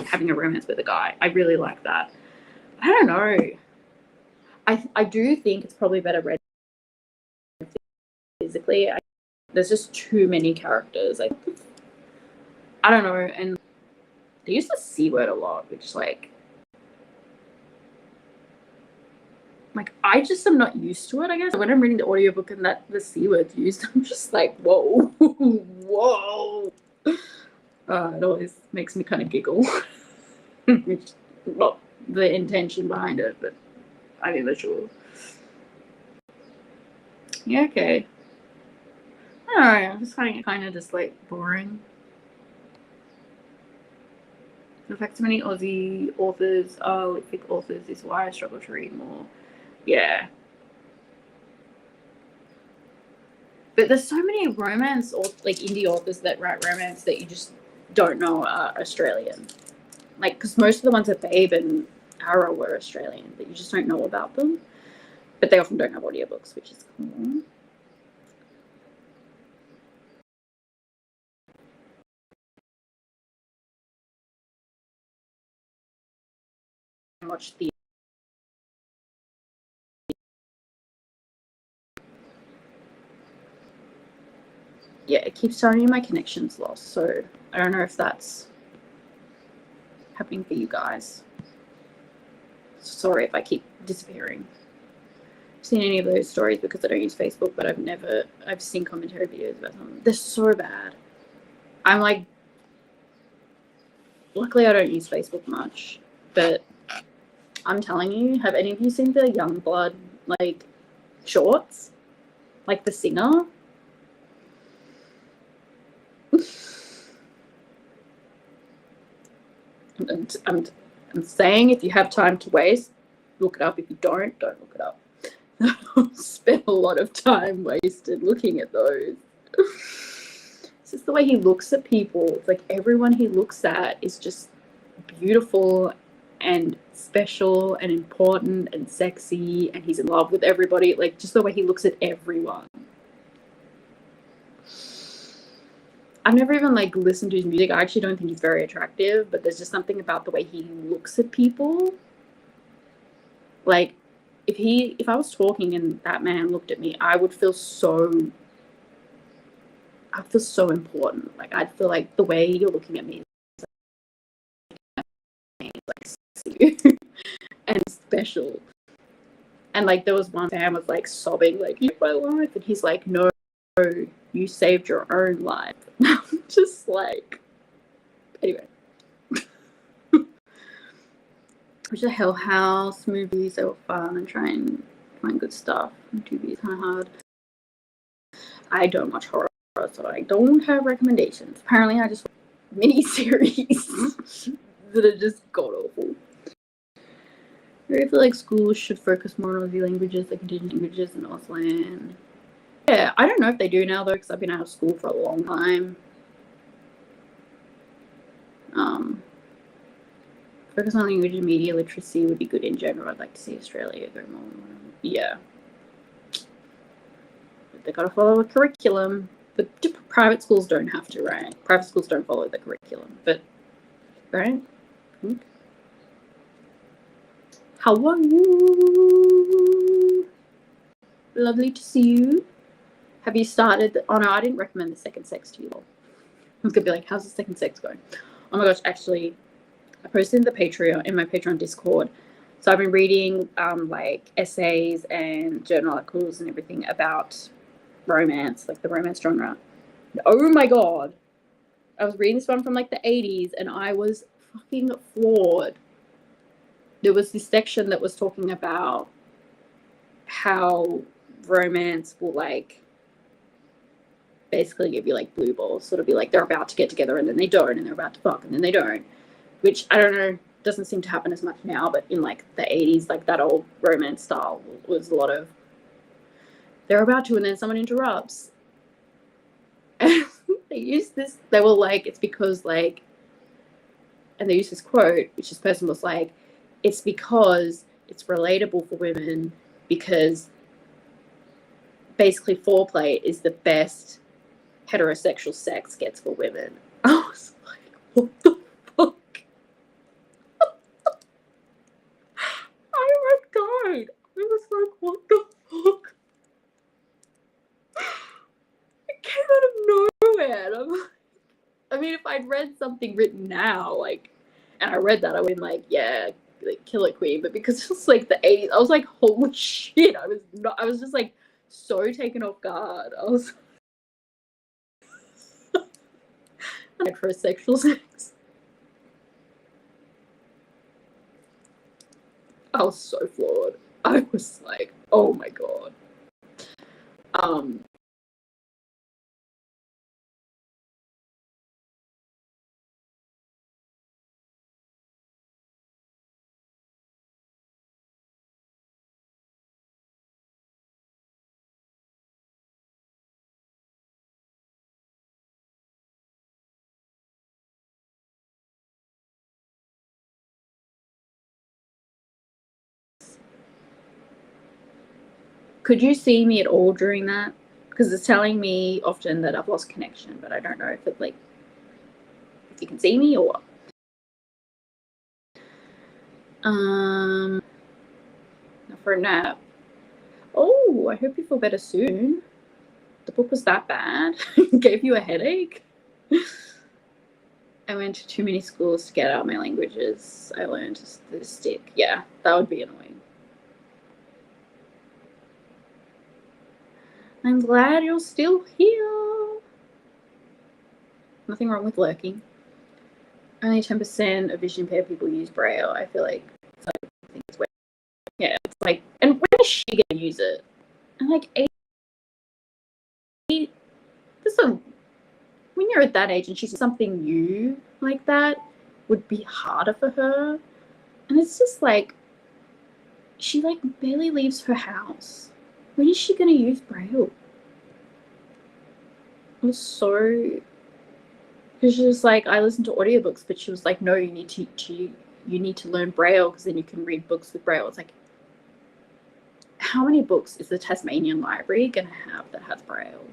having a romance with a guy. I really like that. I don't know. I do think it's probably better read physically. There's just too many characters. I don't know. And they use the C word a lot, which like I just am not used to it, I guess. When I'm reading the audiobook and that the C word's used, I'm just like, whoa, whoa. It always makes me kind of giggle. Which not the intention behind it, but I mean, sure. Yeah, okay. I don't know, I'm just finding it kind of just like boring. The fact so many Aussie authors are lipfic authors is why I struggle to read more. Yeah. But there's so many romance or like indie authors that write romance that you just don't know are Australian. Like, because most of the ones that Babe and Arrow were Australian, but you just don't know about them. But they often don't have audiobooks, which is cool. Watch the yeah, it keeps telling me my connection's lost, so I don't know if that's happening for you guys. Sorry if I keep disappearing. I've seen any of those stories because I don't use Facebook, but I've seen commentary videos about them. They're so bad. I'm like, luckily I don't use Facebook much, but I'm telling you, have any of you seen the Youngblood like shorts? Like the singer? I'm saying if you have time to waste, look it up. If you don't look it up. Spent a lot of time wasted looking at those. It's just the way he looks at people. It's like everyone he looks at is just beautiful and special and important and sexy, and he's in love with everybody. Like just the way he looks at everyone. I've never even like listened to his music. I actually don't think he's very attractive, but there's just something about the way he looks at people. Like if I was talking and that man looked at me, I'd feel so important. Like I'd feel like the way you're looking at me is like sexy and special. And like there was one fan was like sobbing, like, "You saved my life," and he's like, "No, you saved your own life." I'm just like, anyway. Which the Hell House movies, they were fun, and try and find good stuff. TV is kind of hard. I don't watch horror, so I don't have recommendations. Apparently, I just watch mini-series that are just god-awful. I feel like schools should focus more on Aussie languages, like Indigenous languages in Auslan. Yeah, I don't know if they do now, though, because I've been out of school for a long time. Focus on language and media literacy would be good in general. I'd like to see Australia go more. Yeah. But they got to follow a curriculum. But private schools don't have to, right? Private schools don't follow the curriculum. But, right? How are you? Lovely to see you. Have you started? Oh no, I didn't recommend the second sex to you all. I was gonna be like, how's the second sex going? Oh my gosh, actually, I posted in the Patreon, in my Patreon Discord. So I've been reading like essays and journal articles and everything about romance, like the romance genre. Oh my god. I was reading this one from like the 80s and I was fucking floored. There was this section that was talking about how romance will like basically give you like blue balls, sort of be like they're about to get together and then they don't, and they're about to fuck and then they don't, which I don't know, doesn't seem to happen as much now, but in like the 80s, like that old romance style was a lot of they're about to and then someone interrupts. And they used this, they were like, it's because like, and they used this quote, which this person was like, it's because it's relatable for women because basically foreplay is the best heterosexual sex gets for women. I was like, what the fuck? Oh my god. I was like, what the fuck? It came out of nowhere. And I'm like, I mean, if I'd read something written now, like, and I read that, I would have been like, yeah, like, Killer Queen. But because it was like the 80s, I was like, holy shit. I was just like so taken off guard. I was heterosexual sex. I was so floored. I was like, oh my god. Could you see me at all during that? Because it's telling me often that I've lost connection, but I don't know if it like if you can see me or what. For a nap. Oh, I hope you feel better soon. The book was that bad? Gave you a headache? I went to too many schools to get out my languages. I learned to stick. Yeah, that would be annoying. I'm glad you're still here. Nothing wrong with lurking. Only 10% of vision impaired people use Braille. I feel like it's like, yeah, it's like, and when is she gonna use it? I'm like 8. When you're at that age and she's something new like that, would be harder for her. And it's just like, she like barely leaves her house. When is she gonna use Braille? It was so. Because she was like, I listen to audiobooks, but she was like, no, you need to learn Braille because then you can read books with Braille. It's like, how many books is the Tasmanian Library gonna have that has Braille?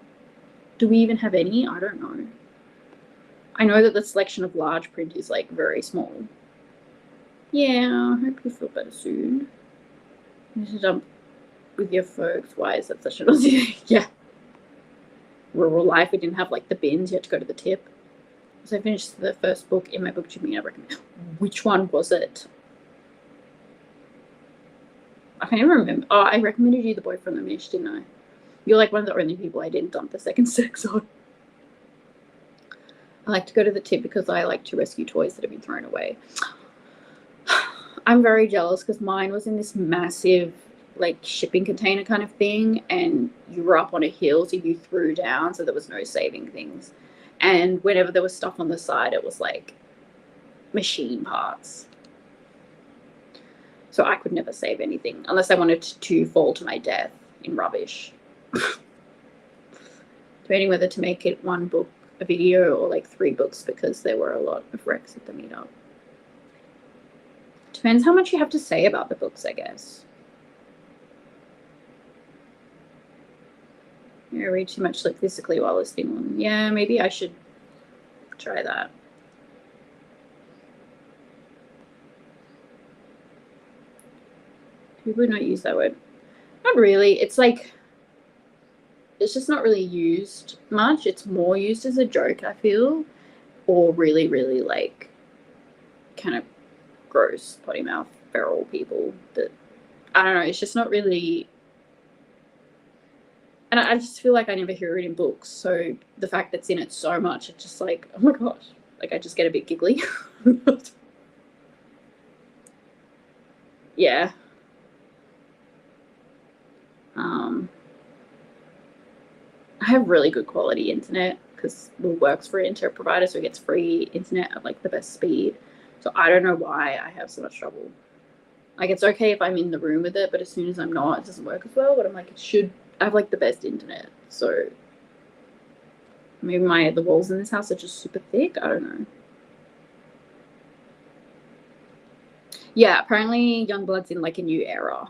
Do we even have any? I don't know. I know that the selection of large print is like very small. Yeah, I hope you feel better soon. You should jump with your folks. Why is that such an Aussie thing? Yeah. Rural life, we didn't have like the bins, you had to go to the tip. So I finished the first book in my book to me. I recommend. Which one was it? I can't even remember. Oh, I recommended you The Boy from the Mist, didn't I? You're like one of the only people I didn't dump the second sex on. I like to go to the tip because I like to rescue toys that have been thrown away. I'm very jealous because mine was in this massive like shipping container kind of thing, and you were up on a hill, so you threw down, so there was no saving things. And whenever there was stuff on the side, it was like machine parts. So I could never save anything unless I wanted to fall to my death in rubbish. Debating whether to make it one book a video or like 3 books because there were a lot of wrecks at the meetup. Depends how much you have to say about the books, I guess. I read too much like physically while listening on. Yeah, maybe I should try that. People would not use that word. Not really. It's like, it's just not really used much. It's more used as a joke, I feel, or really, really like kind of gross potty mouth feral people. But I don't know. It's just not really. And I just feel like I never hear it in books. So the fact that's in it so much, it's just like, oh my gosh. Like I just get a bit giggly. Yeah. I have really good quality internet because Will works for an internet provider, so he gets free internet at like the best speed. So I don't know why I have so much trouble. Like it's okay if I'm in the room with it, but as soon as I'm not, it doesn't work as well. But I'm like, it should. I have like the best internet, so maybe the walls in this house are just super thick. I don't know. Yeah, apparently Youngblood's in like a new era.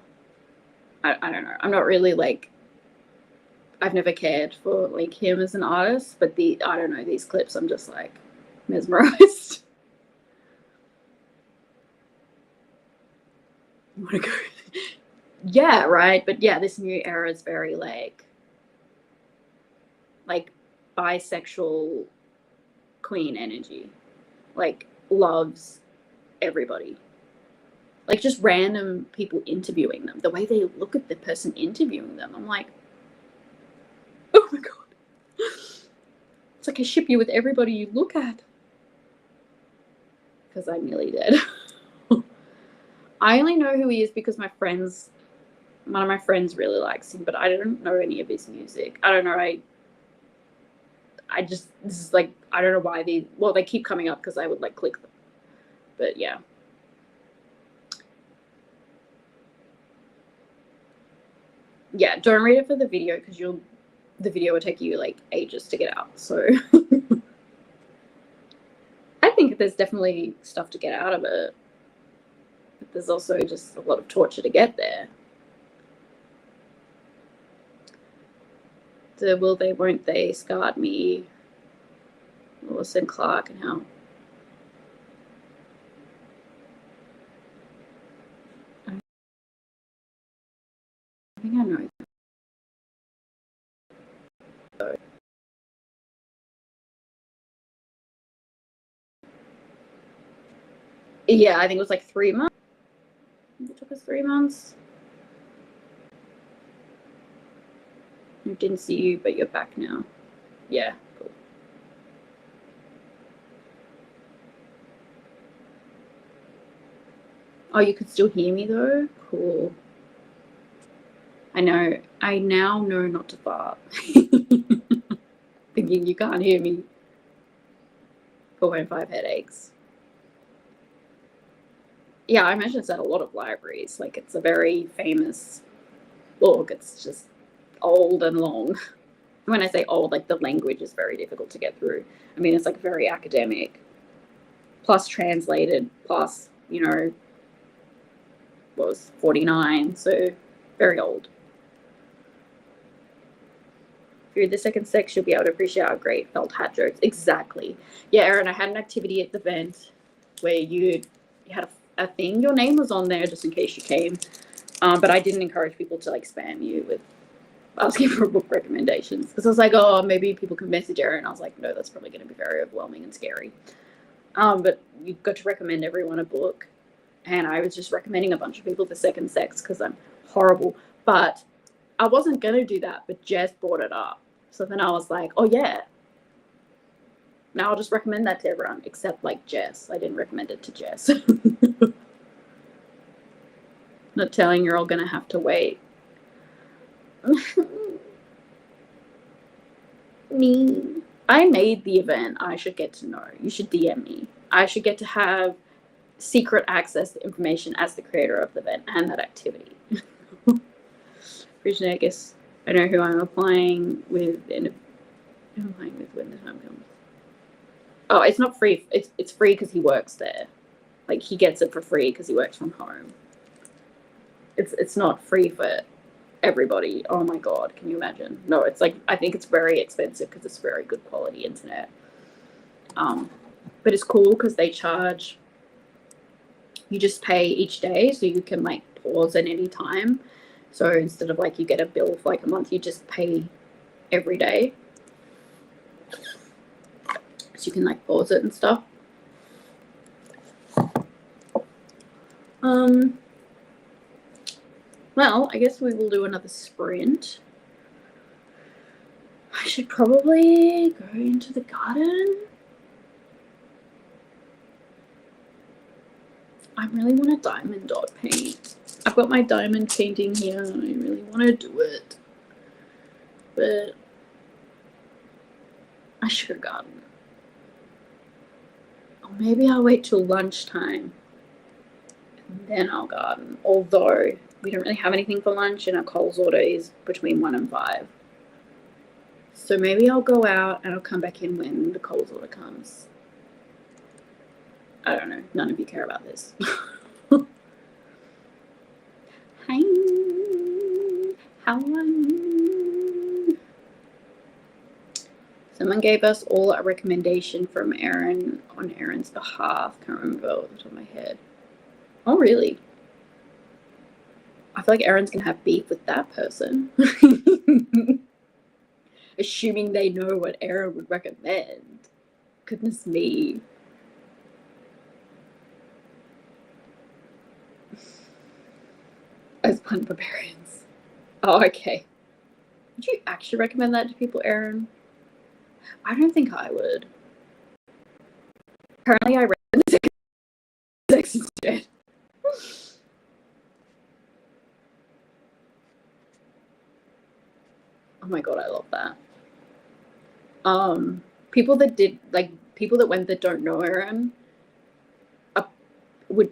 I don't know. I'm not really like. I've never cared for like him as an artist, but I don't know, these clips I'm just like mesmerized. You want to go? Yeah, right. But yeah, this new era is very like bisexual queen energy. Like loves everybody. Like just random people interviewing them. The way they look at the person interviewing them, I'm like, oh my god. It's like I ship you with everybody you look at. Because I'm nearly dead. I only know who he is because one of my friends really likes him, but I don't know any of his music. I don't know. This is like, I don't know why they keep coming up because I would like click them. But yeah. Yeah, don't read it for the video because the video will take you like ages to get out. So I think there's definitely stuff to get out of it. But there's also just a lot of torture to get there. The will they, won't they scarred me. Lewis and Clark and how. I think I know. Yeah, I think it was like 3 months. It took us 3 months. I didn't see you, but you're back now. Yeah, cool. Oh, you could still hear me though? Cool. I know. I now know not to fart. Thinking you can't hear me. 4.5 headaches. Yeah, I imagine it's at a lot of libraries. Like, it's a very famous book. It's just old and long. When I say old, like, the language is very difficult to get through. I mean, it's like very academic, plus translated, plus, you know, what was 49, so very old. Through the second sex, you'll be able to appreciate how great felt hat jokes. Exactly. Yeah, Erin, I had an activity at the event where you had a thing. Your name was on there just in case you came, but I didn't encourage people to like spam you with asking for book recommendations because I was like, oh, maybe people can message Erin. I was like, no, that's probably going to be very overwhelming and scary. But you got to recommend everyone a book, and I was just recommending a bunch of people The Second Sex because I'm horrible. But I wasn't going to do that, but Jess brought it up. So then I was like, oh, yeah. Now I'll just recommend that to everyone, except like Jess. I didn't recommend it to Jess. Not telling you're all going to have to wait. Me. I made the event. I should get to know. You should DM me. I should get to have secret access to information as the creator of the event and that activity. Originally, I guess I know who I'm applying with when the time comes. Oh, it's not free. It's free because he works there. Like, he gets it for free because he works from home. It's not free for everybody. Oh my god, can you imagine? No, it's like, I think it's very expensive because it's very good quality internet. But it's cool because they charge. You just pay each day, so you can like pause at any time. So instead of like you get a bill for like a month, you just pay every day. So you can like pause it and stuff. Well, I guess we will do another sprint. I should probably go into the garden. I really want a diamond dot paint. I've got my diamond painting here and I really want to do it. But I should garden. Or maybe I'll wait till lunchtime and then I'll garden. Although we don't really have anything for lunch and our Coles order is between 1 and 5. So maybe I'll go out and I'll come back in when the Coles order comes. I don't know. None of you care about this. Hi. How are you? Someone gave us all a recommendation from Erin on Erin's behalf. Can't remember off the top of my head. Oh, really? I feel like Erin's going to have beef with that person. Assuming they know what Erin would recommend. Goodness me. As pun barbarians. Oh, okay. Would you actually recommend that to people, Erin? I don't think I would. Apparently, I read the sex instead. Oh my god, I love that. People that went that don't know Erin,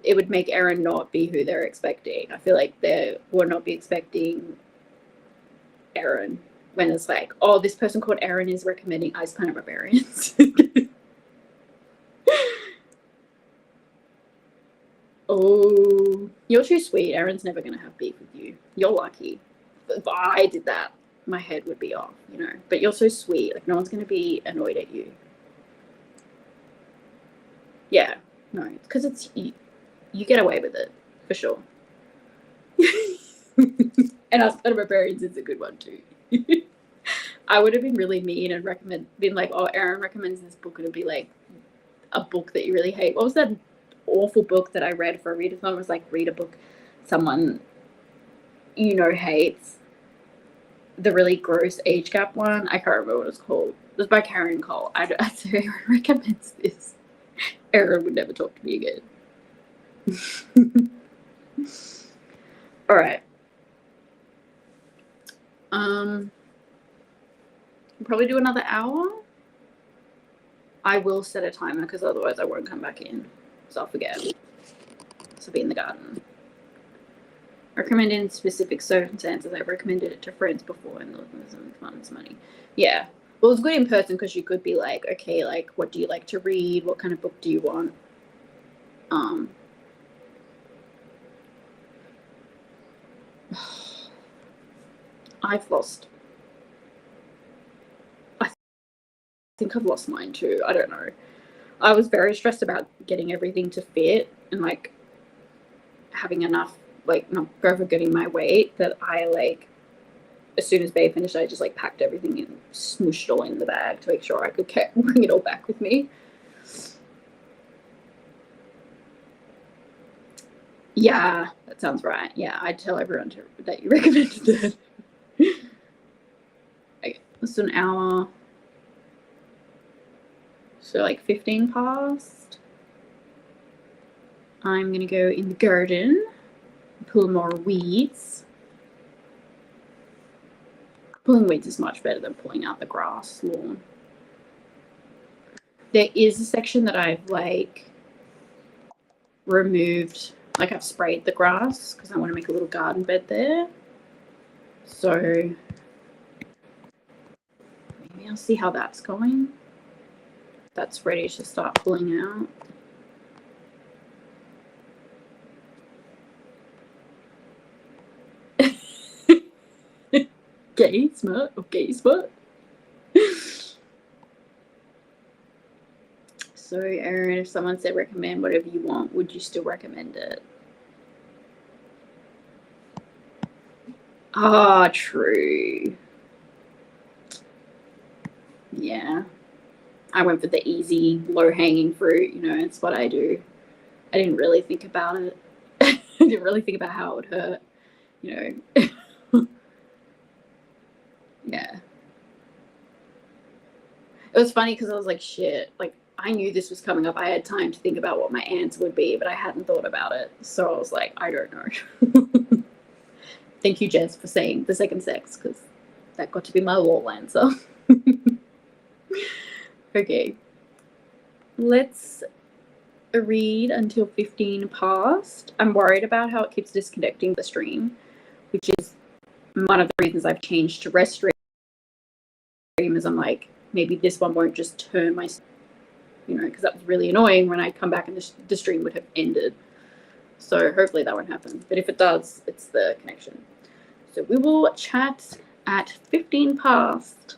it would make Erin not be who they're expecting. I feel like they would not be expecting Erin when it's like, oh, this person called Erin is recommending Ice Planet Barbarians. Oh, you're too sweet. Erin's never gonna have beef with you. You're lucky. But I did that. my head would be off, you know. But you're so sweet. Like, no one's going to be annoyed at you. Yeah. No, because it's you get away with it, for sure. And us barbarians is a good one, too. I would have been really mean and been like, oh, Erin recommends this book, and it'd be like a book that you really hate. What was that awful book that I read for a readathon? It was like, read a book someone you know hates. The really gross age gap one. I can't remember what it's called. It was by Karen Cole. I so Erin recommends this. Erin would never talk to me again. All right. Probably do another hour. I will set a timer because otherwise I won't come back in. So I'll forget. So be in the garden. Recommend in specific circumstances. I've recommended it to friends before and funds money. Yeah. Well, it's good in person because you could be like, okay, like, what do you like to read? What kind of book do you want? I've lost. I think I've lost mine too. I don't know. I was very stressed about getting everything to fit and like having enough, like not overgetting my weight, that I like, as soon as Babe finished, I just like packed everything and smooshed it all in the bag to make sure I could bring it all back with me. Yeah, that sounds right. Yeah, I'd tell everyone that you recommended that. Okay, let's do an hour. So like 15 past. I'm gonna go in the garden, pull more weeds. Pulling weeds is much better than pulling out the grass lawn. There is a section that I've like removed, like I've sprayed the grass because I want to make a little garden bed there. So maybe I'll see how that's going. That's ready to start pulling out. Gay smut or gay smut. So Erin, if someone said recommend whatever you want, would you still recommend it? Ah, true. Yeah. I went for the easy, low-hanging fruit, you know, it's what I do. I didn't really think about it. I didn't really think about how it would hurt, you know. Yeah. It was funny because I was like, shit, like I knew this was coming up. I had time to think about what my answer would be, but I hadn't thought about it. So I was like, I don't know. Thank you, Jess, for saying the second sex, because that got to be my wall answer. Okay. Let's read until 15 past. I'm worried about how it keeps disconnecting the stream, which is one of the reasons I've changed to rest stream, is I'm like, maybe this one won't just turn my, you know, because that was really annoying when I come back and the stream would have ended. So hopefully that won't happen. But if it does, it's the connection. So we will chat at 15 past.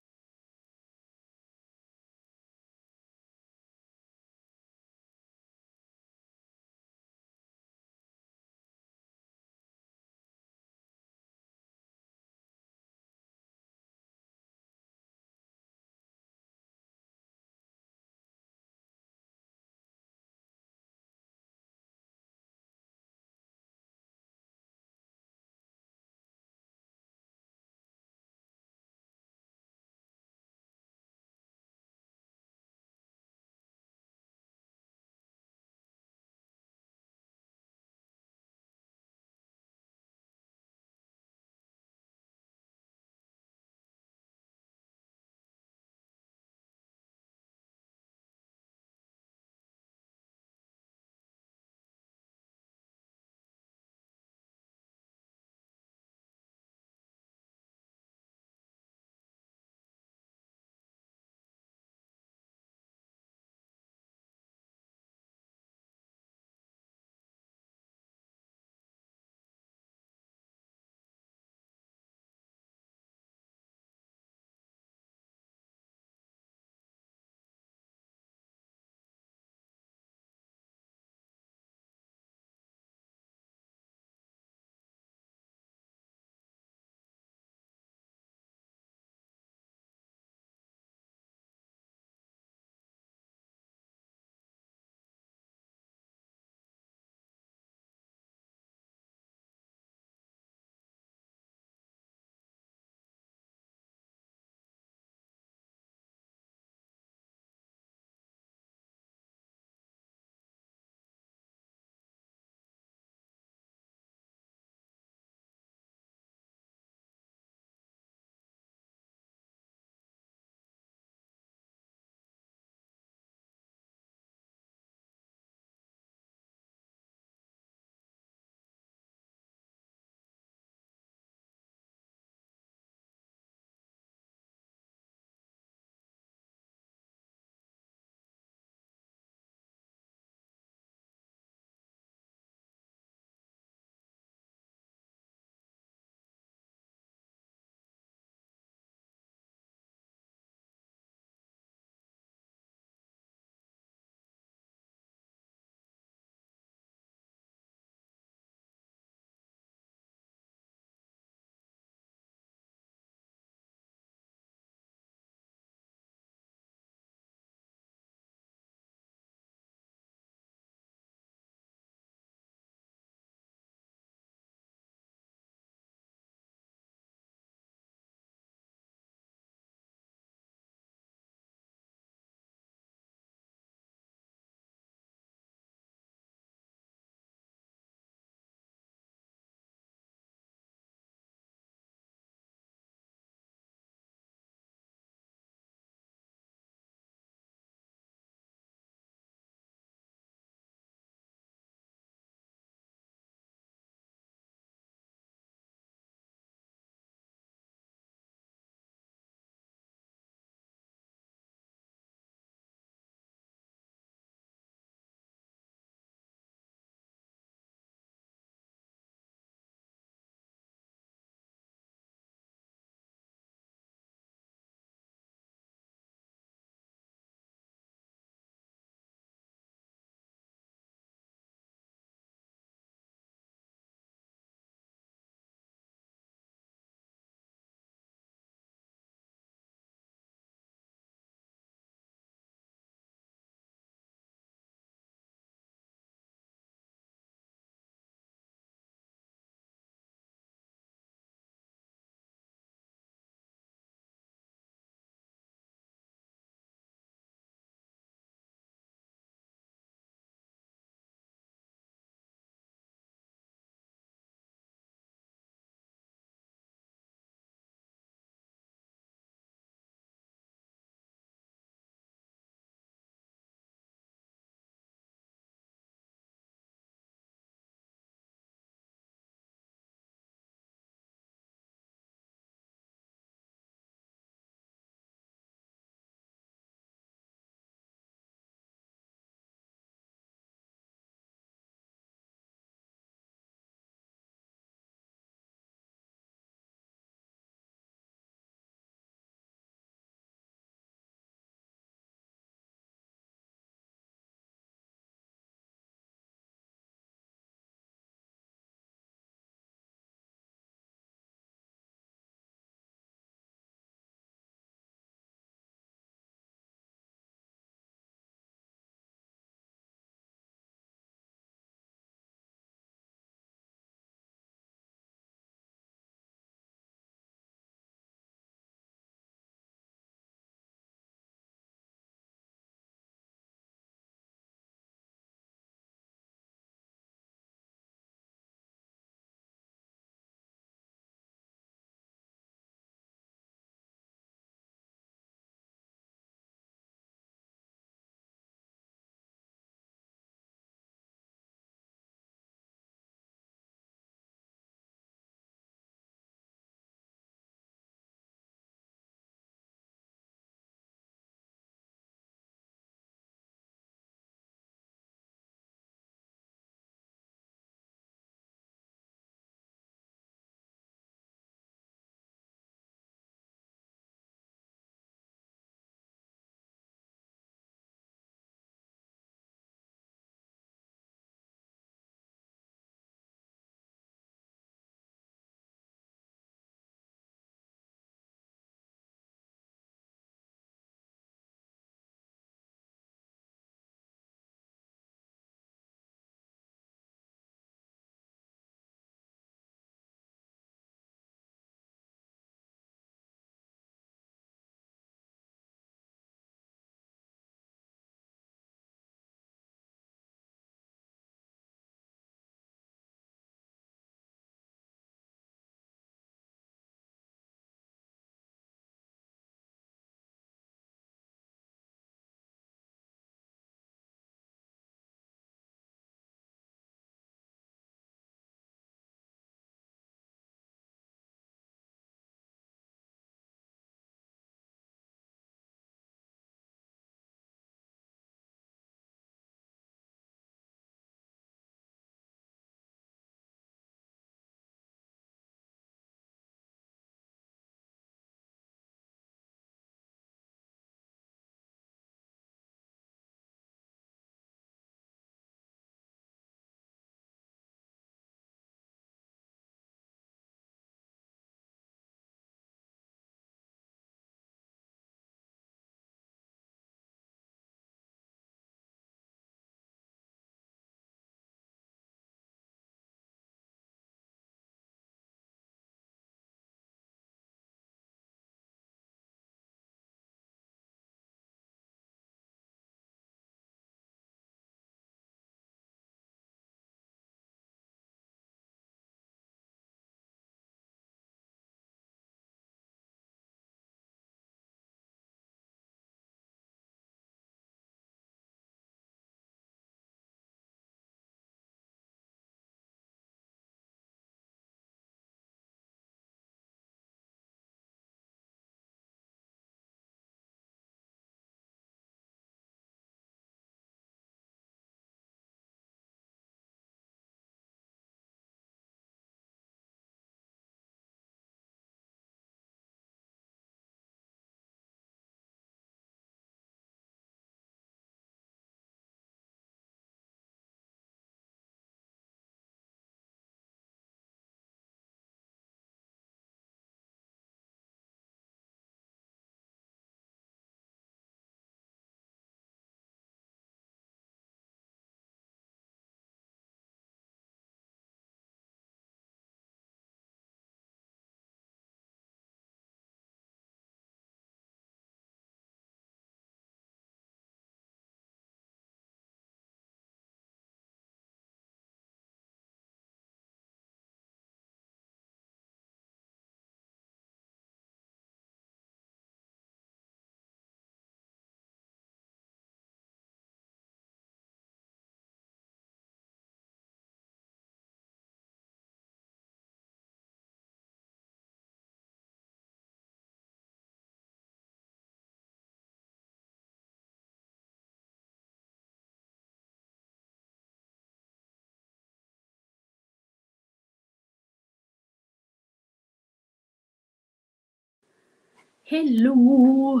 Hello.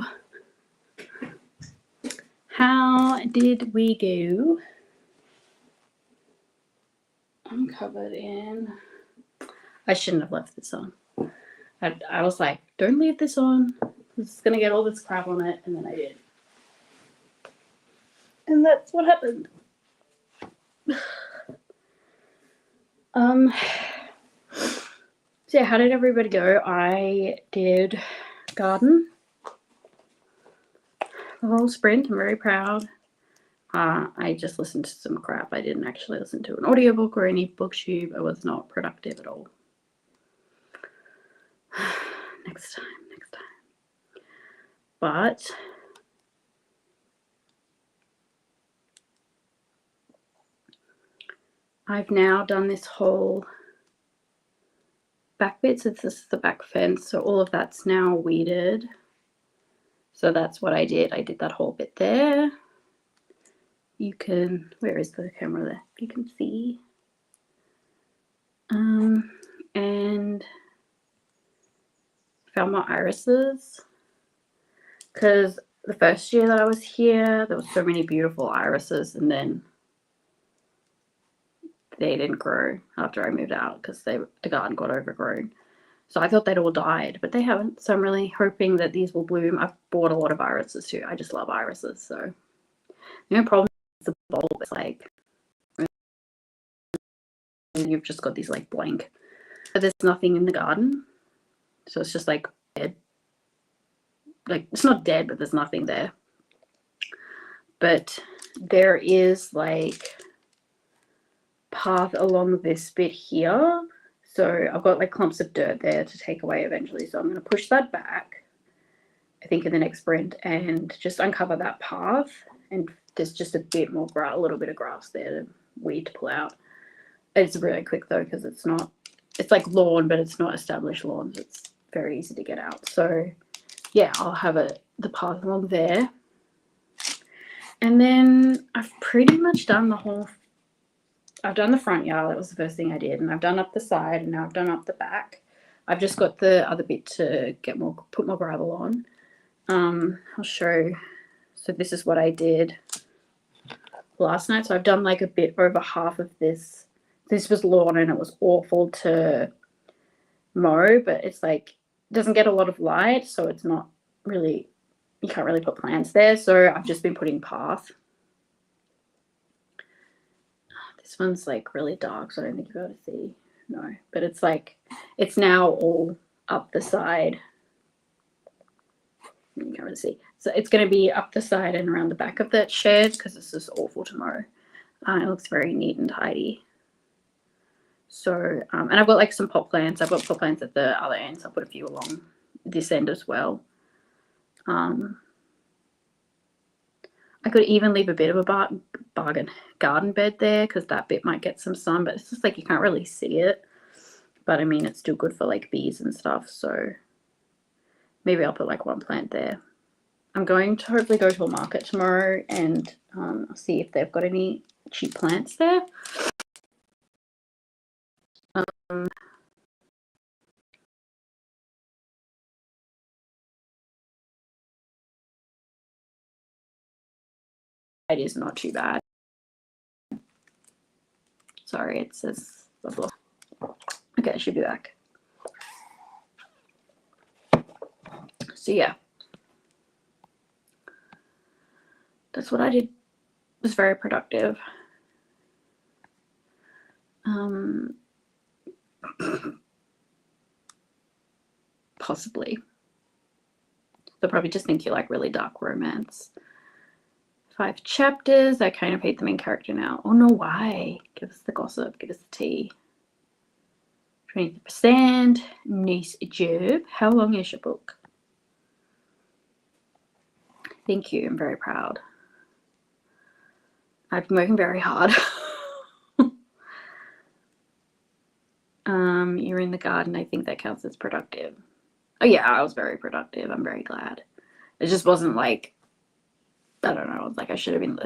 How did we go? I'm covered in. I shouldn't have left this on. I was like, don't leave this on. It's gonna get all this crap on it, and then I did. And that's what happened. So yeah, how did everybody go? I did garden the whole sprint. I'm very proud. I just listened to some crap. I didn't actually listen to an audiobook or any booktube. I was not productive at all. Next time. But I've now done this whole back bit. So this is the back fence. So all of that's now weeded. So that's what I did. I did that whole bit there. You can, where is the camera there? You can see. And found my irises. Because the first year that I was here, there were so many beautiful irises, and then they didn't grow after I moved out because the garden got overgrown. So I thought they'd all died, but they haven't. So I'm really hoping that these will bloom. I've bought a lot of irises too. I just love irises. So the only problem is the bulb is like, you've just got these like blank. But there's nothing in the garden. So it's just like dead. Like it's not dead, but there's nothing there. But there is like path along this bit here. So I've got like clumps of dirt there to take away eventually. So I'm going to push that back, I think in the next sprint, and just uncover that path. And there's just a bit more grass, a little bit of grass there to weed to pull out. It's really quick though, because it's not, it's like lawn, but it's not established lawn. So it's very easy to get out. So yeah, I'll have the path along there. And then I've pretty much done the whole, I've done the front yard. That was the first thing I did. And I've done up the side, and now I've done up the back. I've just got the other bit to get more, put more gravel on. I'll show. So this is what I did last night. So I've done like a bit over half of this. This was lawn and it was awful to mow, but it's like, it doesn't get a lot of light. So it's not really, you can't really put plants there. So I've just been putting path. This one's like really dark, so I don't think you'll be able to see. No, but it's like, it's now all up the side. You can't really see. So it's going to be up the side and around the back of that shed because this is awful tomorrow. It looks very neat and tidy. So, and I've got like some pot plants. I've got pot plants at the other end, so I'll put a few along this end as well. I could even leave a bit of a garden bed there because that bit might get some sun, but it's just like you can't really see it. But I mean, it's still good for like bees and stuff. So maybe I'll put like one plant there. I'm going to hopefully go to a market tomorrow and I'll see if they've got any cheap plants there. It is not too bad. Sorry, it says okay, I should be back. So yeah, that's what I did. It was very productive. Possibly. They'll probably just think you like really dark romance. 5 chapters. I kind of hate the main character now. Oh no, why? Give us the gossip. Give us the tea. 20%. Nice job. How long is your book? Thank you. I'm very proud. I've been working very hard. You're in the garden. I think that counts as productive. Oh yeah, I was very productive. I'm very glad. It just wasn't like, I don't know, like I should have been,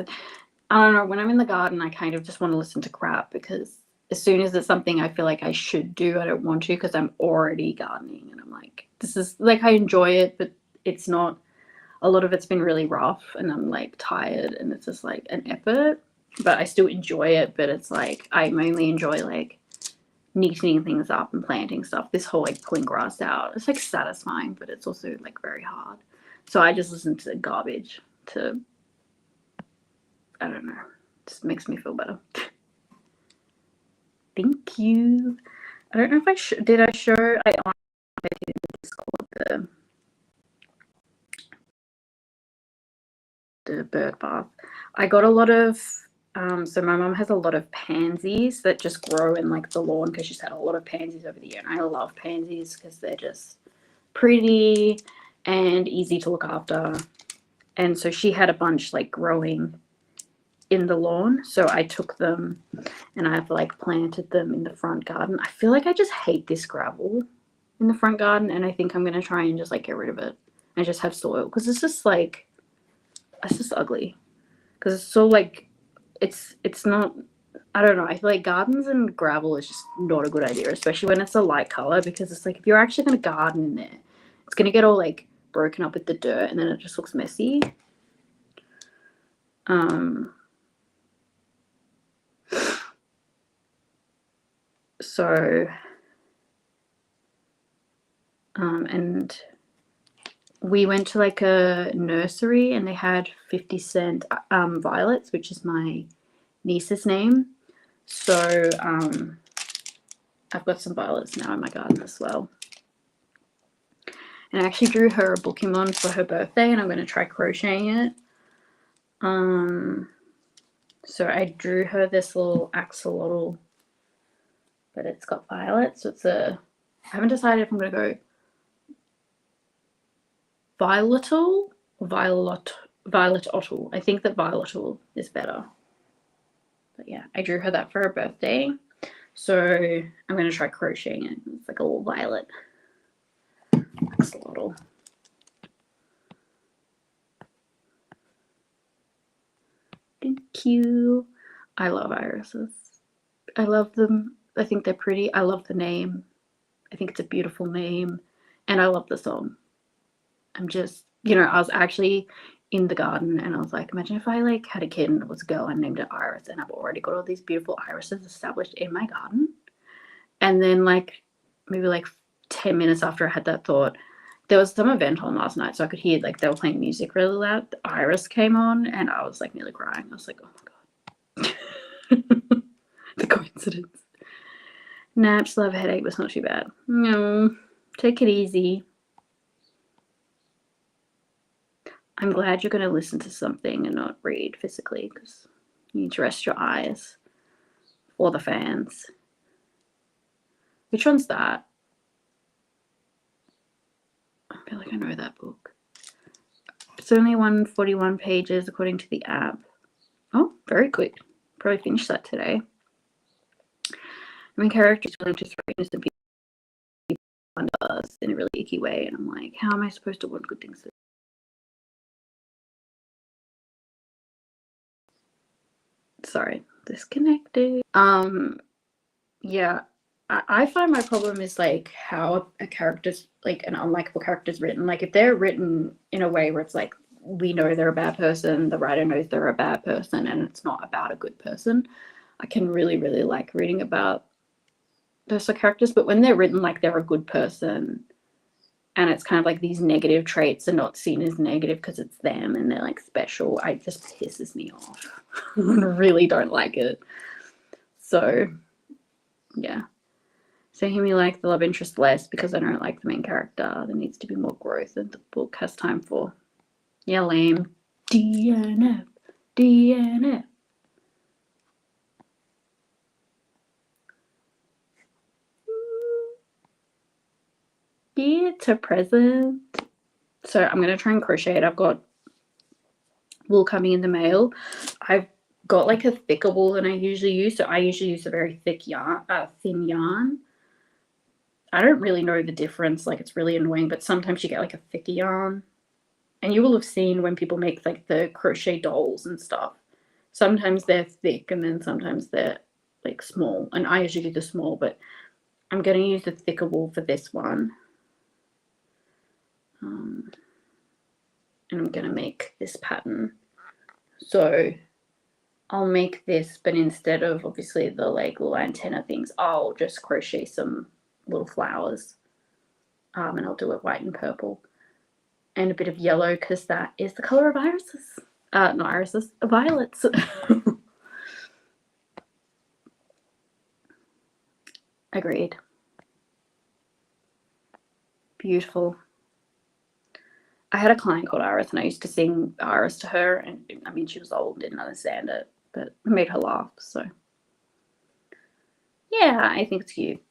I don't know, when I'm in the garden, I kind of just want to listen to crap because as soon as it's something I feel like I should do, I don't want to because I'm already gardening and I'm like, this is like, I enjoy it, but it's not, a lot of it's been really rough and I'm like tired and it's just like an effort, but I still enjoy it. But it's like, I mainly enjoy like neatening things up and planting stuff. This whole like pulling grass out, it's like satisfying, but it's also like very hard. So I just listen to garbage to, I don't know, just makes me feel better. Thank you. I don't know if I did I show, I did the bird bath. I got a lot of, so my mum has a lot of pansies that just grow in like the lawn because she's had a lot of pansies over the year. And I love pansies because they're just pretty and easy to look after. And so she had a bunch like growing in the lawn. So I took them and I've like planted them in the front garden. I feel like I just hate this gravel in the front garden. And I think I'm going to try and just like get rid of it and just have soil because it's just like, it's just ugly. Because it's so like, it's not, I don't know, I feel like gardens and gravel is just not a good idea, especially when it's a light color, because it's like if you're actually going to garden in there, it's going to get all like broken up with the dirt and then it just looks messy. So and we went to like a nursery and they had 50-cent violets, which is my niece's name. So I've got some violets now in my garden as well. And I actually drew her a Pokemon for her birthday and I'm going to try crocheting it. So I drew her this little axolotl, but it's got violets. So it's a, I haven't decided if I'm going to go violetal or violetotl. I think that violetl is better. But yeah, I drew her that for her birthday. So I'm going to try crocheting it. It's like a little violet axolotl. Thank you. I love irises. I love them. I think they're pretty. I love the name. I think it's a beautiful name. And I love the song. I'm just, you know, I was actually in the garden and I was like, imagine if I like had a kid and it was a girl and named it Iris and I've already got all these beautiful irises established in my garden. And then like maybe like 10 minutes after I had that thought, there was some event on last night, so I could hear like they were playing music really loud. The Iris came on and I was like nearly crying. I was like, oh my God. The coincidence. Nah, I just have a headache, but it's not too bad. No, take it easy. I'm glad you're going to listen to something and not read physically because you need to rest your eyes for the fans. Which one's that? I feel like I know that book. It's only 141 pages according to the app. Oh, very quick. Probably finished that today. I mean, characters willing to threaten to be us in a really icky way, and I'm like, how am I supposed to want good things? Sorry, disconnected. Yeah, I find my problem is like how a character's like an unlikable character's written. Like if they're written in a way where it's like we know they're a bad person, the writer knows they're a bad person, and it's not about a good person, I can really, really like reading about those characters. But when they're written like they're a good person, and it's kind of like these negative traits are not seen as negative because it's them and they're like special, it just pisses me off. I really don't like it. So yeah. So hear me like the love interest less because I don't like the main character. There needs to be more growth than the book has time for. Yeah, lame. DNF. DNF. Yeah, it's a present. So I'm going to try and crochet it. I've got wool coming in the mail. I've got like a thicker wool than I usually use. So I usually use a very thick yarn, thin yarn. I don't really know the difference. Like it's really annoying, but sometimes you get like a thicker yarn. And you will have seen when people make like the crochet dolls and stuff. Sometimes they're thick and then sometimes they're like small. And I usually do the small, but I'm going to use the thicker wool for this one. and I'm going to make this pattern. So I'll make this, but instead of obviously the like little antenna things, I'll just crochet some little flowers. And I'll do it white and purple and a bit of yellow because that is the color of irises. Not irises, violets. Agreed. Beautiful. I had a client called Iris and I used to sing Iris to her, and I mean she was old, didn't understand it, but it made her laugh, so yeah, I think it's cute.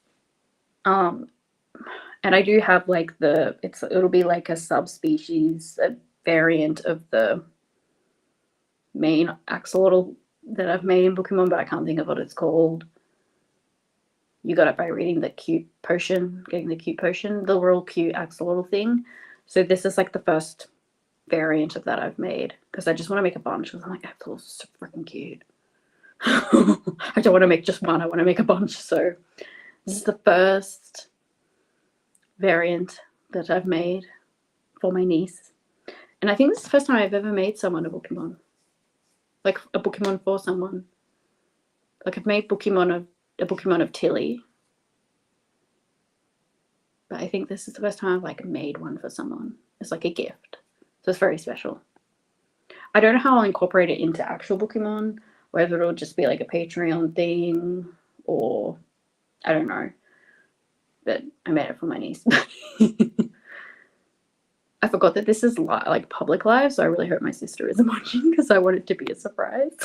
And I do have like it'll be like a subspecies, a variant of the main axolotl that I've made in Pokemon, but I can't think of what it's called. You got it by reading the cute potion, getting the cute potion, the real cute axolotl thing. So this is like the first variant of that I've made because I just want to make a bunch because I'm like, axolotl's so freaking cute. I don't want to make just one, I want to make a bunch. So this is the first variant that I've made for my niece. And I think this is the first time I've ever made someone a Pokemon. Like a Pokemon for someone. Like I've made a Pokemon of Tilly. But I think this is the first time I've like made one for someone. It's like a gift. So it's very special. I don't know how I'll incorporate it into actual Pokemon, whether it'll just be like a Patreon thing or I don't know. But I made it for my niece. I forgot that this is like public live, so I really hope my sister isn't watching because I want it to be a surprise.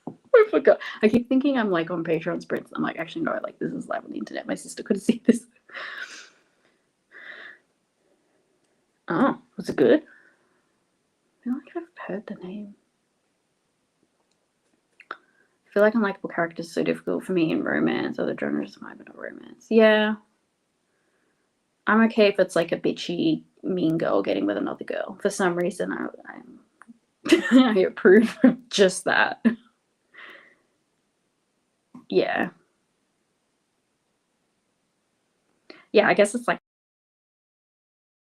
I forgot. I keep thinking I'm like on Patreon sprints. I'm like, actually no, like this is live on the internet. My sister could have seen this. Oh, was it good? I feel like I've heard the name. I feel like unlikable characters are so difficult for me in romance. Other genres might be not romance. Yeah. I'm okay if it's like a bitchy mean girl getting with another girl. For some reason, I approve of just that. Yeah. Yeah, I guess it's like,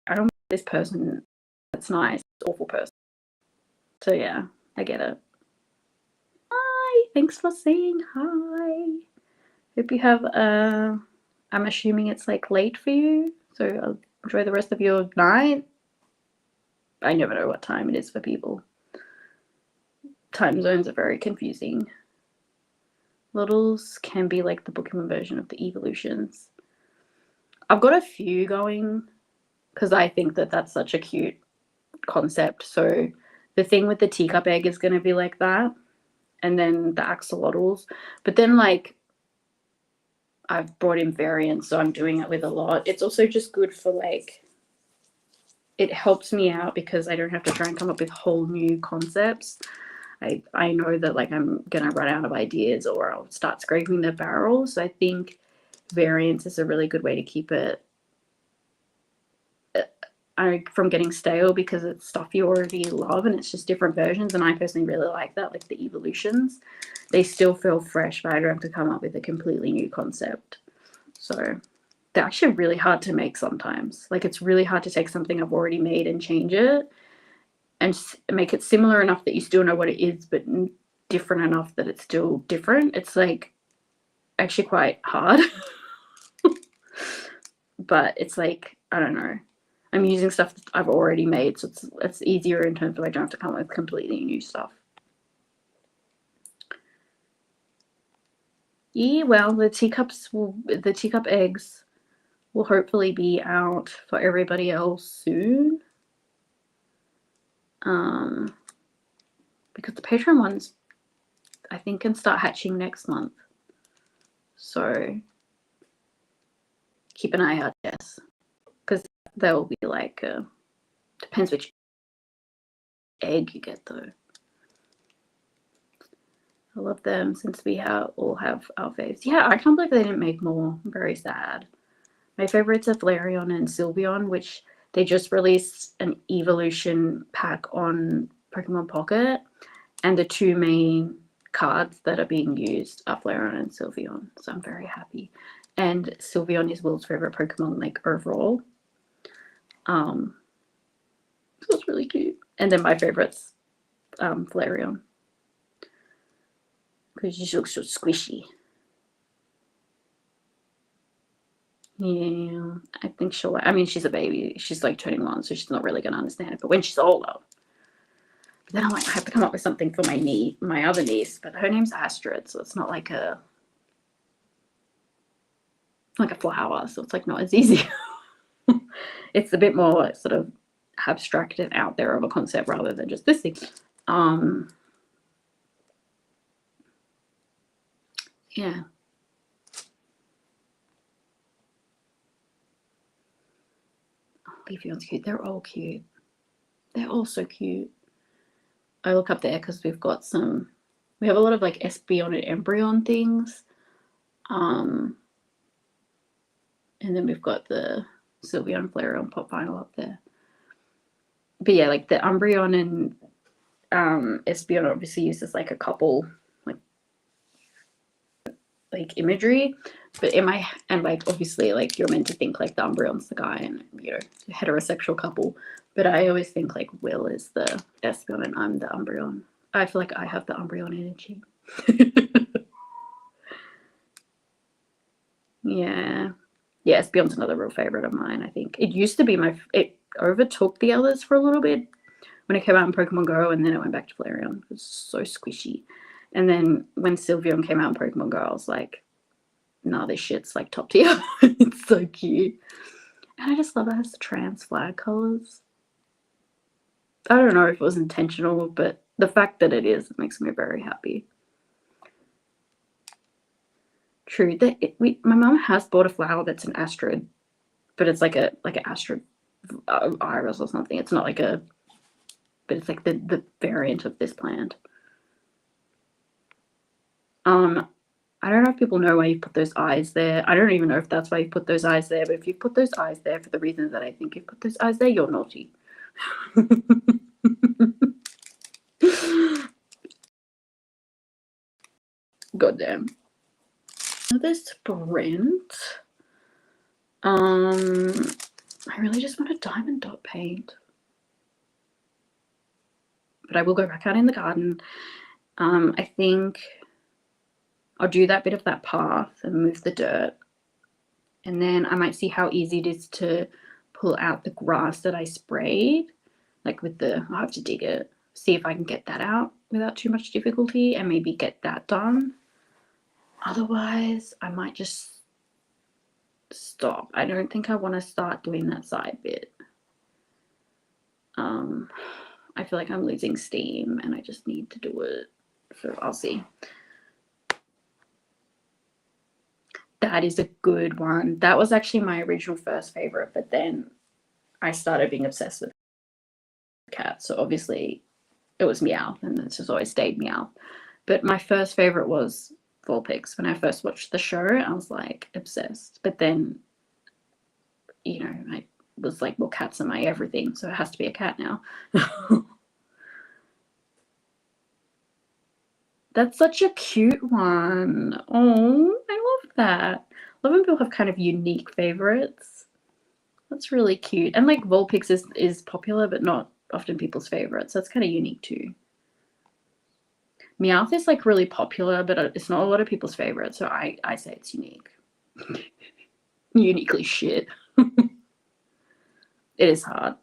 I don't want this person that's nice, awful person. So yeah, I get it. Hi, thanks for saying hi. Hope you have I'm assuming it's like late for you, so enjoy the rest of your night. I never know what time it is for people. Time zones are very confusing. Littles can be like the Pokemon version of the evolutions. I've got a few going because I think that that's such a cute concept. So the thing with the teacup egg is going to be like that, and then the axolotls. But then like I've brought in variants, so I'm doing it with a lot. It's also just good for like, it helps me out because I don't have to try and come up with whole new concepts. I know that like I'm gonna run out of ideas or I'll start scraping the barrel. So I think variants is a really good way to keep it from getting stale because it's stuff you already love and it's just different versions. And I personally really like that, like the evolutions. They still feel fresh, but I don't have to come up with a completely new concept. So they're actually really hard to make sometimes. Like it's really hard to take something I've already made and change it and make it similar enough that you still know what it is, but different enough that it's still different. It's like actually quite hard. But it's like, I don't know. I'm using stuff that I've already made, so it's easier in terms of I don't have to come up with completely new stuff. Yeah, well, the teacup eggs will hopefully be out for everybody else soon. Because the Patreon ones, I think, can start hatching next month. So keep an eye out, yes. Because they'll be like, depends which egg you get though. I love them since we all have our faves. Yeah, I can't believe they didn't make more. I'm very sad. My favorites are Flareon and Sylveon, which they just released an evolution pack on Pokemon Pocket. And the two main cards that are being used are Flareon and Sylveon. So I'm very happy. And Sylveon is Will's favorite Pokemon, like overall. So it's really cute. And then my favorite's Flareon, because she looks so squishy. Yeah, I think she'll. I mean, she's a baby. She's like turning 1, so she's not really gonna understand it. But when she's older, but then I'm like, I have to come up with something for my other niece. But her name's Astrid, so it's not like a flower. So it's like not as easy. It's a bit more sort of abstract and out there of a concept rather than just this thing. Yeah. Leafeon's cute. They're all cute. They're all so cute. I look up there because we have a lot of like Espeon and Embryon things. And then we've got the Sylveon, Flareon, Pop Vinyl up there. But yeah, like the Umbreon and Espeon obviously uses like a couple like imagery, but and like obviously like you're meant to think like the Umbreon's the guy and heterosexual couple, but I always think like Will is the Espeon and I'm the Umbreon. I feel like I have the Umbreon energy. Yeah, Espeon's another real favorite of mine. I think it used to be it overtook the others for a little bit when it came out in Pokemon Go, and then it went back to Flareon. It was so squishy. And then when Sylveon came out in Pokemon Go, I was like, nah, this shit's like top tier. It's so cute. And I just love it has the trans flag colors. I don't know if it was intentional, but the fact that it is, it makes me very happy. True. My mum has bought a flower that's an Astrid, but it's like an Astrid iris or something. It's not like but it's like the variant of this plant. I don't know if people know why you put those eyes there. I don't even know if that's why you put those eyes there, but if you put those eyes there for the reasons that I think you put those eyes there, you're naughty. Goddamn. Another sprint. I really just want a diamond dot paint. But I will go back out in the garden. I think I'll do that bit of that path and move the dirt. And then I might see how easy it is to pull out the grass that I sprayed. Like I'll have to dig it. See if I can get that out without too much difficulty and maybe get that done. Otherwise, I might just stop. I don't think I want to start doing that side bit. I feel like I'm losing steam and I just need to do it. So I'll see. That is a good one. That was actually my original first favorite, but then I started being obsessed with cats. So obviously it was Meowth, and it's just always stayed Meowth. But my first favorite was Vulpix. When I first watched the show, I was like obsessed. But then, I was like, well, cats are my everything, so it has to be a cat now. That's such a cute one. Oh, I love that. I love when people have kind of unique favorites. That's really cute. And like Vulpix is popular, but not often people's favorites. So it's kind of unique too. Meowth is like really popular, but it's not a lot of people's favorite. So I say it's unique. Uniquely shit. It is hard.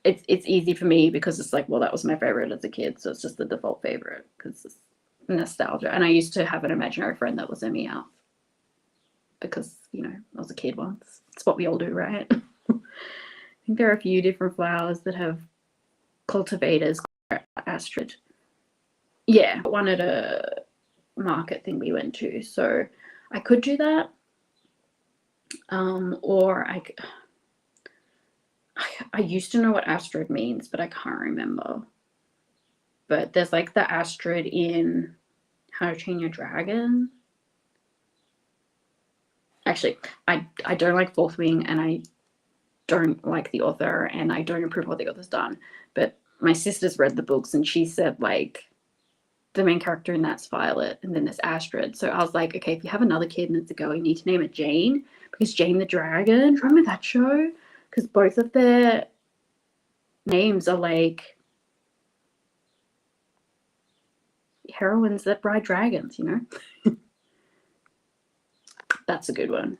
It's easy for me because it's like, well, that was my favorite as a kid, so it's just the default favorite because it's nostalgia. And I used to have an imaginary friend that was a Meowth because I was a kid once. It's what we all do, right? I think there are a few different flowers that have cultivators. Astrid. Yeah, one at a market thing we went to, so I could do that. Or I used to know what Astrid means, but I can't remember. But there's like the Astrid in How to Train Your Dragon. Actually, I don't like Fourth Wing, and I don't like the author, and I don't approve what the author's done. But my sister's read the books, and she said like the main character in that's Violet, and then there's Astrid. So I was like, okay, if you have another kid and it's a girl, you need to name it Jane, because Jane the Dragon. Remember that show? Because both of their names are like heroines that ride dragons, you know? That's a good one.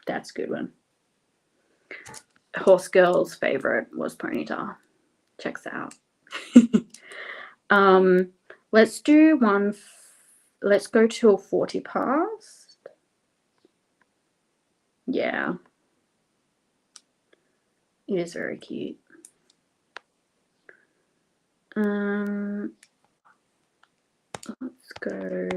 That's a good one. Horse Girl's favorite was Ponyta. Checks out. Let's do one. Let's go till 40 past. Yeah. It is very cute. Let's go.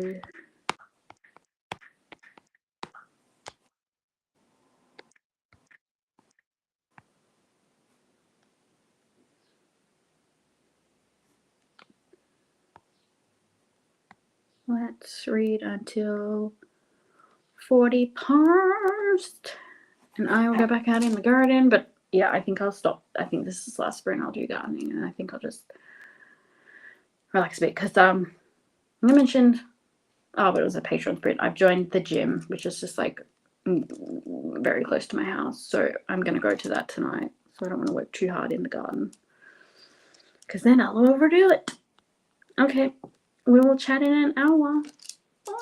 Let's read until 40 past. And I will go back out in the garden. But yeah, I think I'll stop. I think this is last spring I'll do gardening. And I think I'll just relax a bit. Because I mentioned, but it was a Patreon sprint. I've joined the gym, which is just like very close to my house. So I'm going to go to that tonight. So I don't want to work too hard in the garden. Because then I'll overdo it. Okay. We will chat in an hour. Bye.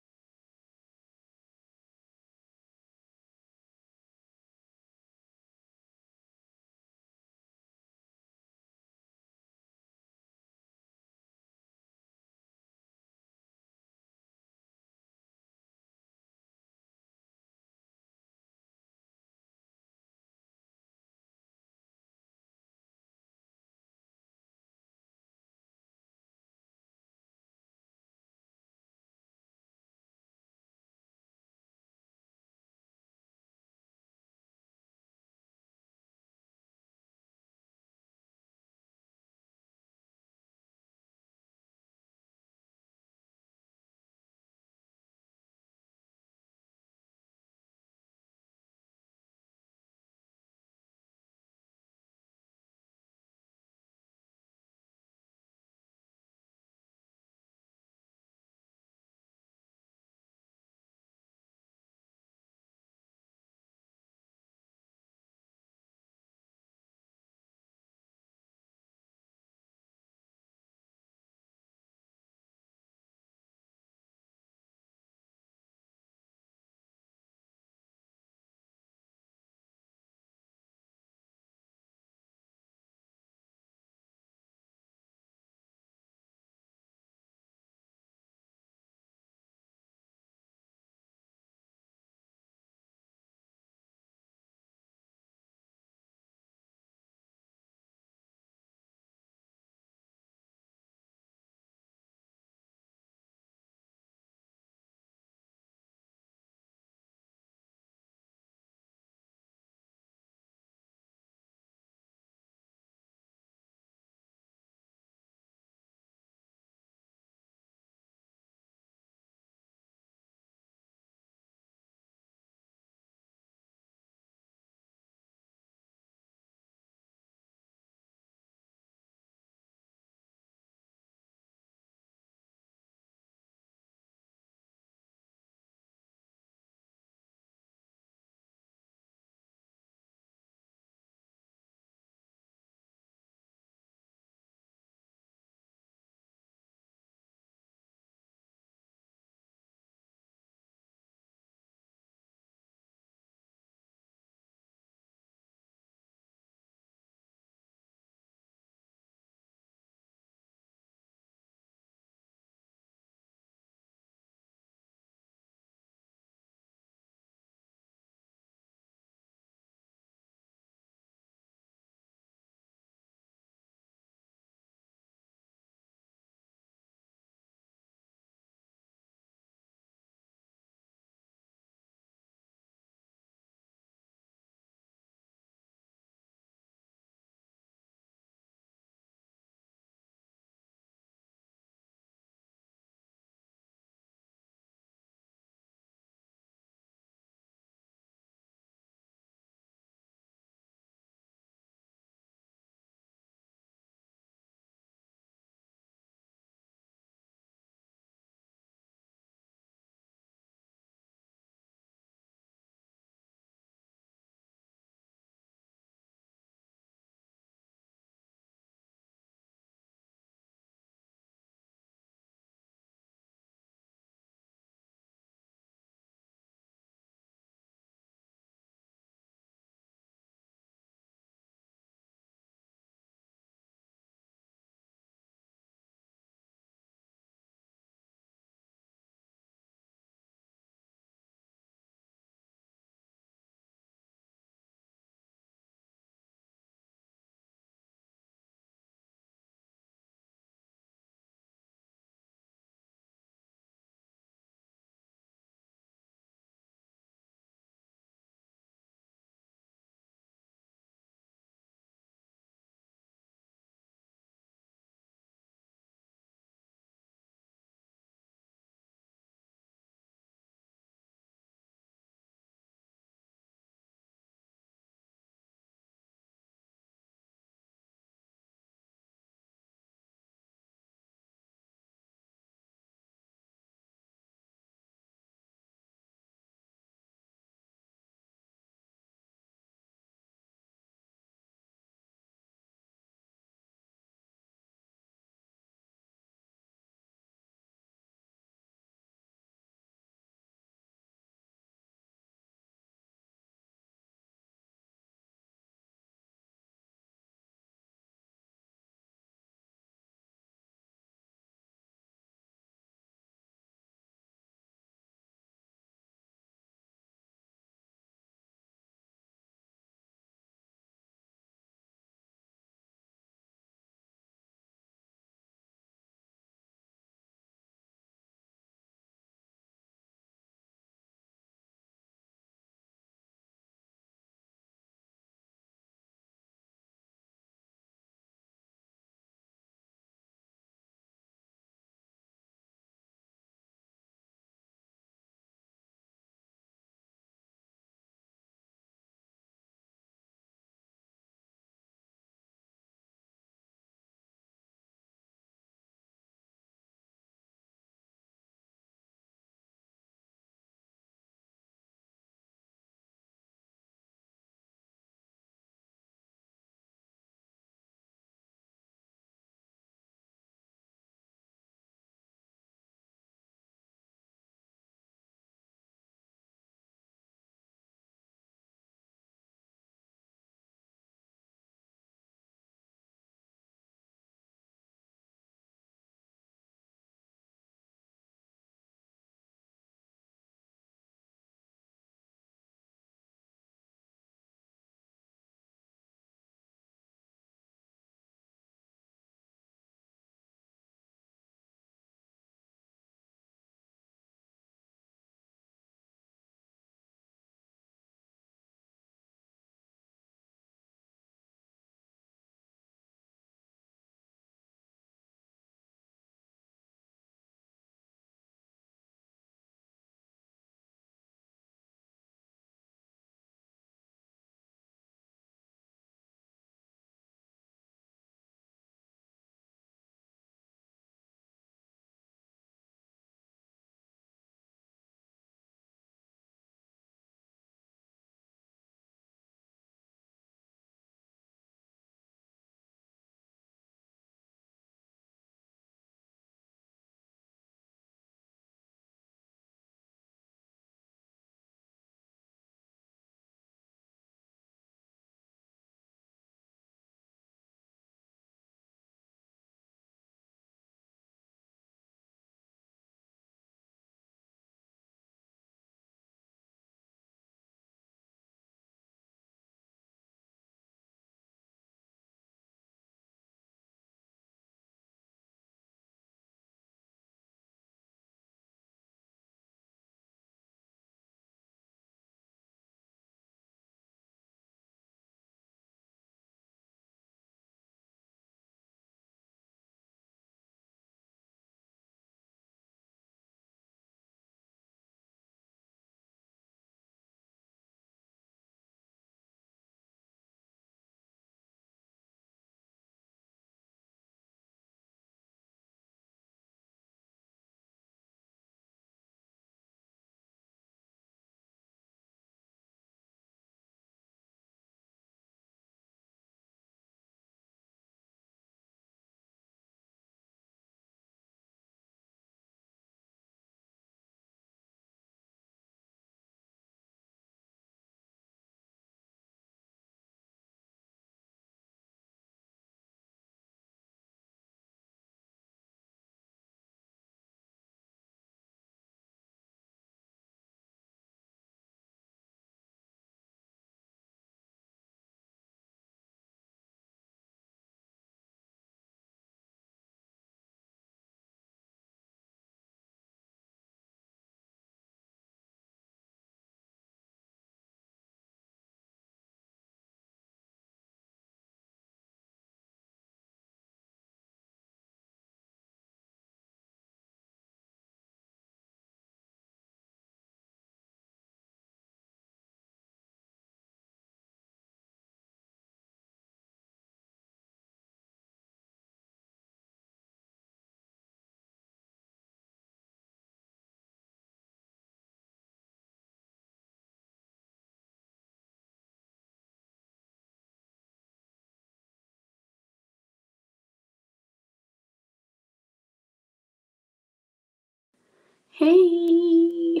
Hey,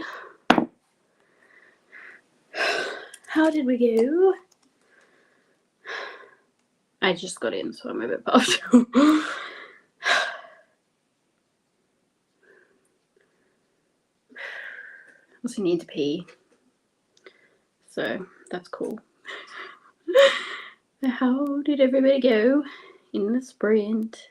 how did we go? I just got in, so I'm a bit puffed. Also need to pee, so that's cool. How did everybody go in the sprint?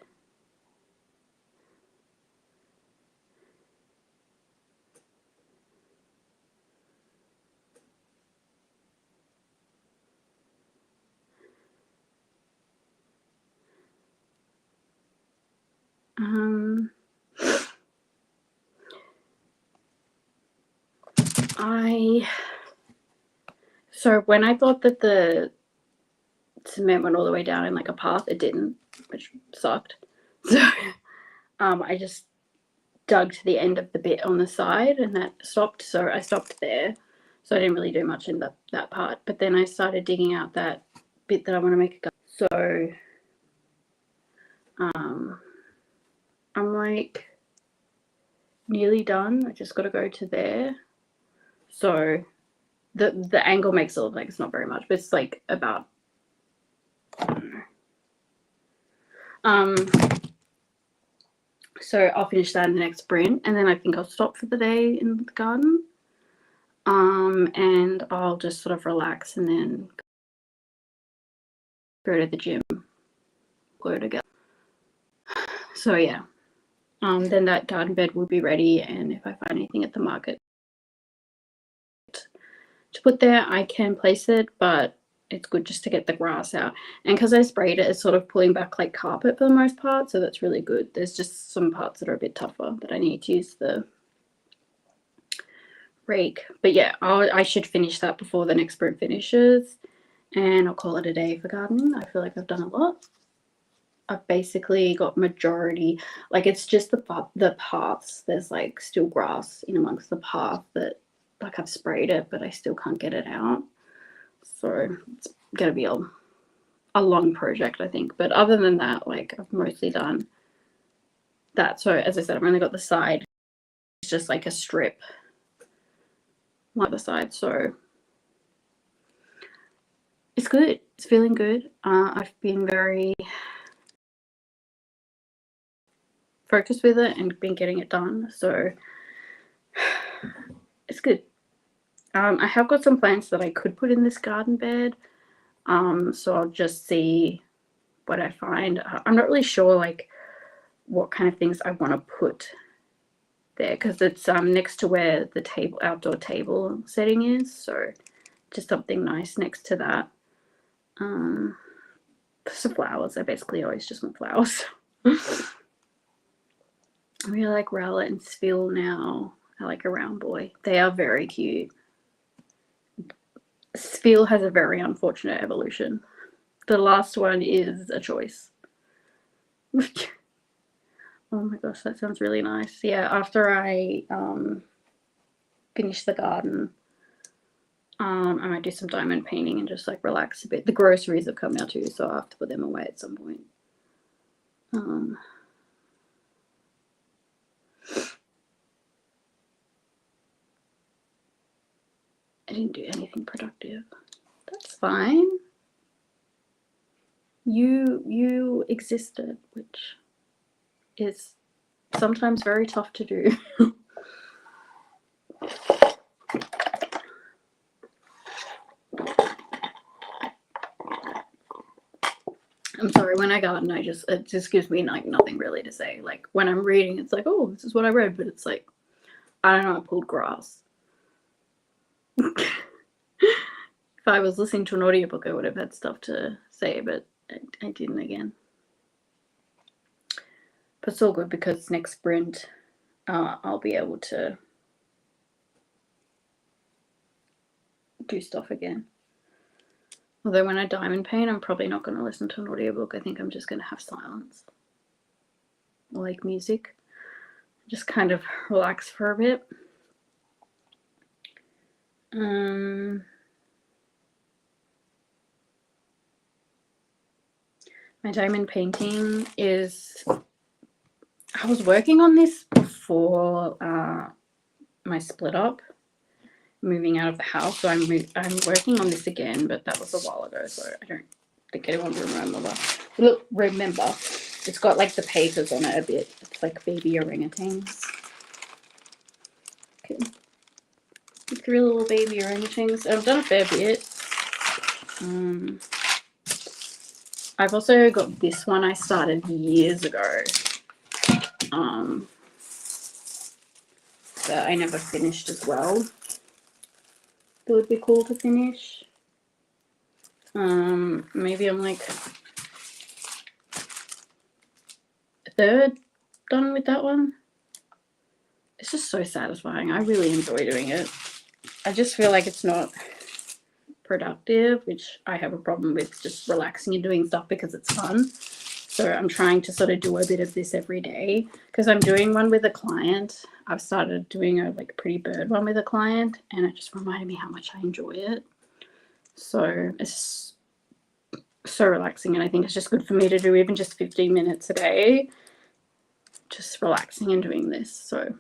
So when I thought that the cement went all the way down in like a path, it didn't, which sucked. So I just dug to the end of the bit on the side and that stopped. So I stopped there. So I didn't really do much in that part. But then I started digging out that bit that I want to make a gun. So I'm like nearly done. I just got to go to there. So the angle makes it look like it's not very much, but it's like about, I don't know. So I'll finish that in the next sprint, and then I think I'll stop for the day in the garden. And I'll just sort of relax and then go to the gym, go together. So yeah, then that garden bed will be ready, and if I find anything at the market to put there, I can place it, but it's good just to get the grass out. And because I sprayed it, it's sort of pulling back like carpet for the most part, so that's really good. There's just some parts that are a bit tougher that I need to use the rake. But yeah, I should finish that before the next sprint finishes, and I'll call it a day for gardening. I feel like I've done a lot. I've basically got majority, like it's just the paths. There's like still grass in amongst the path that like I've sprayed it, but I still can't get it out. So it's gonna be a long project, I think. But other than that, like I've mostly done that. So as I said, I've only got the side. It's just like a strip on the other side. So it's good. It's feeling good. I've been very focused with it and been getting it done. So it's good. I have got some plants that I could put in this garden bed. So I'll just see what I find. I'm not really sure like what kind of things I want to put there because it's next to where the outdoor table setting is. So just something nice next to that. Some flowers. I basically always just want flowers. I really like Rowlet and Spill now. I like a round boy. They are very cute. Spill has a very unfortunate evolution. The last one is a choice. Oh my gosh, that sounds really nice. Yeah, after I finish the garden, I might do some diamond painting and just like relax a bit. The groceries have come out too, so I have to put them away at some point. I didn't do anything productive. That's fine. You existed, which is sometimes very tough to do. I'm sorry, when I garden, it just gives me like nothing really to say. Like when I'm reading, it's like, oh, this is what I read, but it's like, I don't know, I pulled grass. If I was listening to an audiobook, I would have had stuff to say, but I didn't again. But it's all good because next sprint, I'll be able to do stuff again. Although when I diamond paint, I'm probably not going to listen to an audiobook. I think I'm just going to have silence. Or like music. Just kind of relax for a bit. My diamond painting is, I was working on this before my split up, moving out of the house. So I'm working on this again, but that was a while ago, so I don't think anyone will remember. Look, remember, it's got like the papers on it a bit. It's like baby orangutans. Okay. 3 little baby orangutans. I've done a fair bit. I've also got this one I started years ago. That I never finished as well. It would be cool to finish. Maybe I'm like a third done with that one. It's just so satisfying. I really enjoy doing it. I just feel like it's not productive, which I have a problem with, just relaxing and doing stuff because it's fun. So I'm trying to sort of do a bit of this every day because I'm doing one with a client. I've started doing a like pretty bird one with a client, and it just reminded me how much I enjoy it. So it's so relaxing, and I think it's just good for me to do even just 15 minutes a day, just relaxing and doing this. So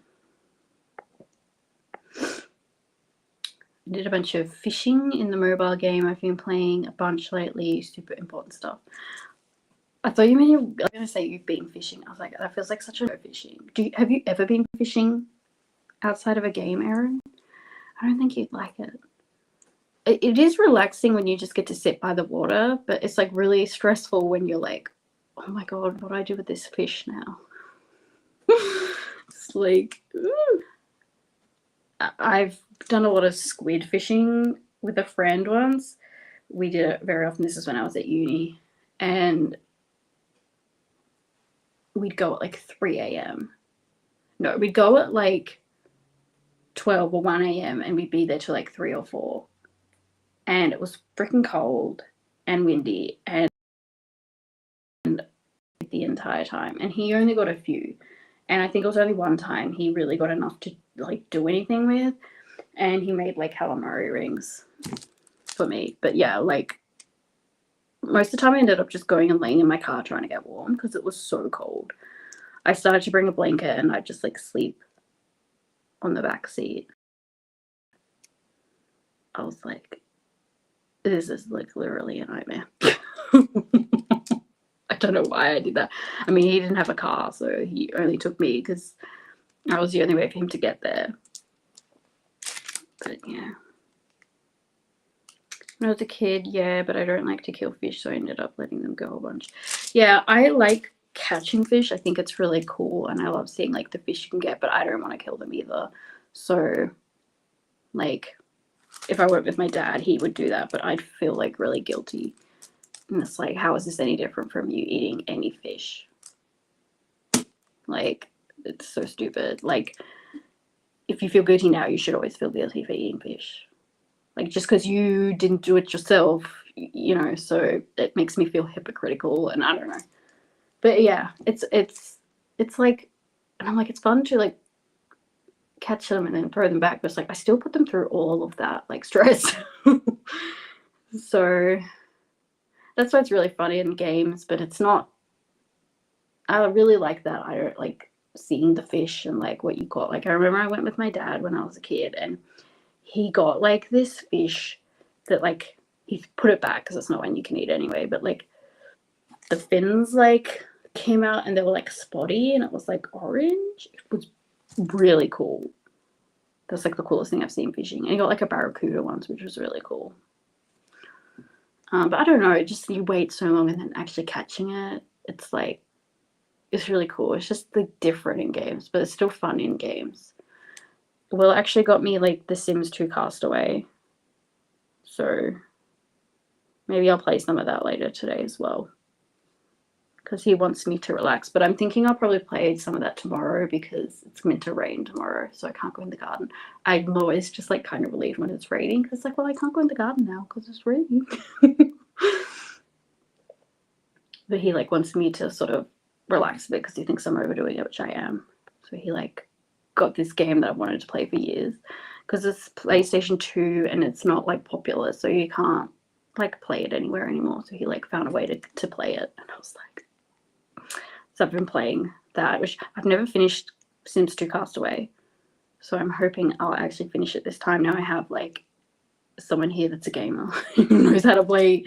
I did a bunch of fishing in the mobile game. I've been playing a bunch lately, super important stuff. I thought you meant you were going to say you've been fishing. I was like, that feels like such a fishing. Have you ever been fishing outside of a game, Erin? I don't think you'd like it. It is relaxing when you just get to sit by the water, but it's like really stressful when you're like, oh my God, what do I do with this fish now? It's like, I've done a lot of squid fishing with a friend once. We did it very often. This is when I was at uni. And we'd go at like 3 a.m. No, we'd go at like 12 or 1 a.m. and we'd be there till like 3 or 4. And it was freaking cold and windy and the entire time. And he only got a few. And I think it was only one time he really got enough to like do anything with. And he made like calamari rings for me. But yeah, like most of the time I ended up just going and laying in my car trying to get warm because it was so cold. I started to bring a blanket and I'd just like sleep on the back seat. I was like, this is like literally a nightmare. I don't know why I did that. I mean, he didn't have a car, so he only took me because I was the only way for him to get there. But yeah. When I was a kid, yeah, but I don't like to kill fish, so I ended up letting them go a bunch. Yeah, I like catching fish. I think it's really cool, and I love seeing like the fish you can get, but I don't want to kill them either. So, like, if I went with my dad, he would do that, but I'd feel like really guilty. And it's like, how is this any different from you eating any fish? Like, it's so stupid. Like, if you feel guilty now, you should always feel guilty for eating fish. Like, just because you didn't do it yourself, you know, so it makes me feel hypocritical, and I don't know. But yeah, it's like, and I'm like, it's fun to like catch them and then throw them back, but it's like I still put them through all of that like stress. So that's why it's really funny in games, but it's not. I really like that. I don't like seeing the fish and like what you caught. Like I remember I went with my dad when I was a kid, and he got like this fish that like he put it back because it's not one you can eat anyway, but like the fins like came out and they were like spotty and it was like orange. It was really cool. That's like the coolest thing I've seen fishing. And he got like a barracuda once, which was really cool. But I don't know, just you wait so long and then actually catching it, it's like, it's really cool. It's just like different in games, but it's still fun in games. Will actually got me like The Sims 2 Castaway. So maybe I'll play some of that later today as well. Because he wants me to relax. But I'm thinking I'll probably play some of that tomorrow because it's meant to rain tomorrow, so I can't go in the garden. I'm always just like kind of relieved when it's raining because it's like, well, I can't go in the garden now because it's raining. But he like wants me to sort of relax a bit because he thinks I'm overdoing it, which I am. So he like got this game that I've wanted to play for years because it's PlayStation 2 and it's not like popular, so you can't like play it anywhere anymore. So he like found a way to play it, and I was like, so I've been playing that, which I've never finished Sims 2 Castaway. So I'm hoping I'll actually finish it this time. Now I have like someone here that's a gamer who knows how to play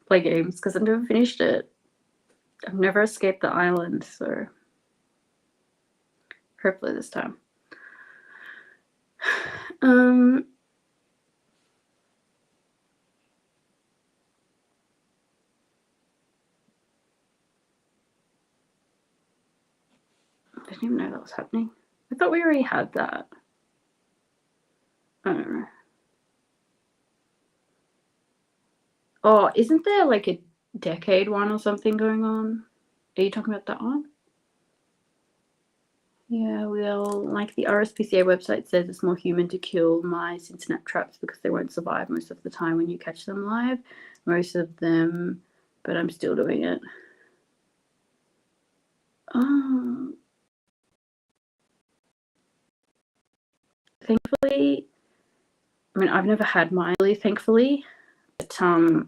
games, because I've never finished it. I've never escaped the island, so hopefully this time. I didn't even know that was happening. I thought we already had that. I don't know. Oh, isn't there like a decade one or something going on? Are you talking about that one? Yeah, well, like the RSPCA website says, it's more human to kill mice in snap traps because they won't survive most of the time when you catch them live. Most of them, but I'm still doing it. Thankfully, I mean, I've never had Miley, thankfully, but I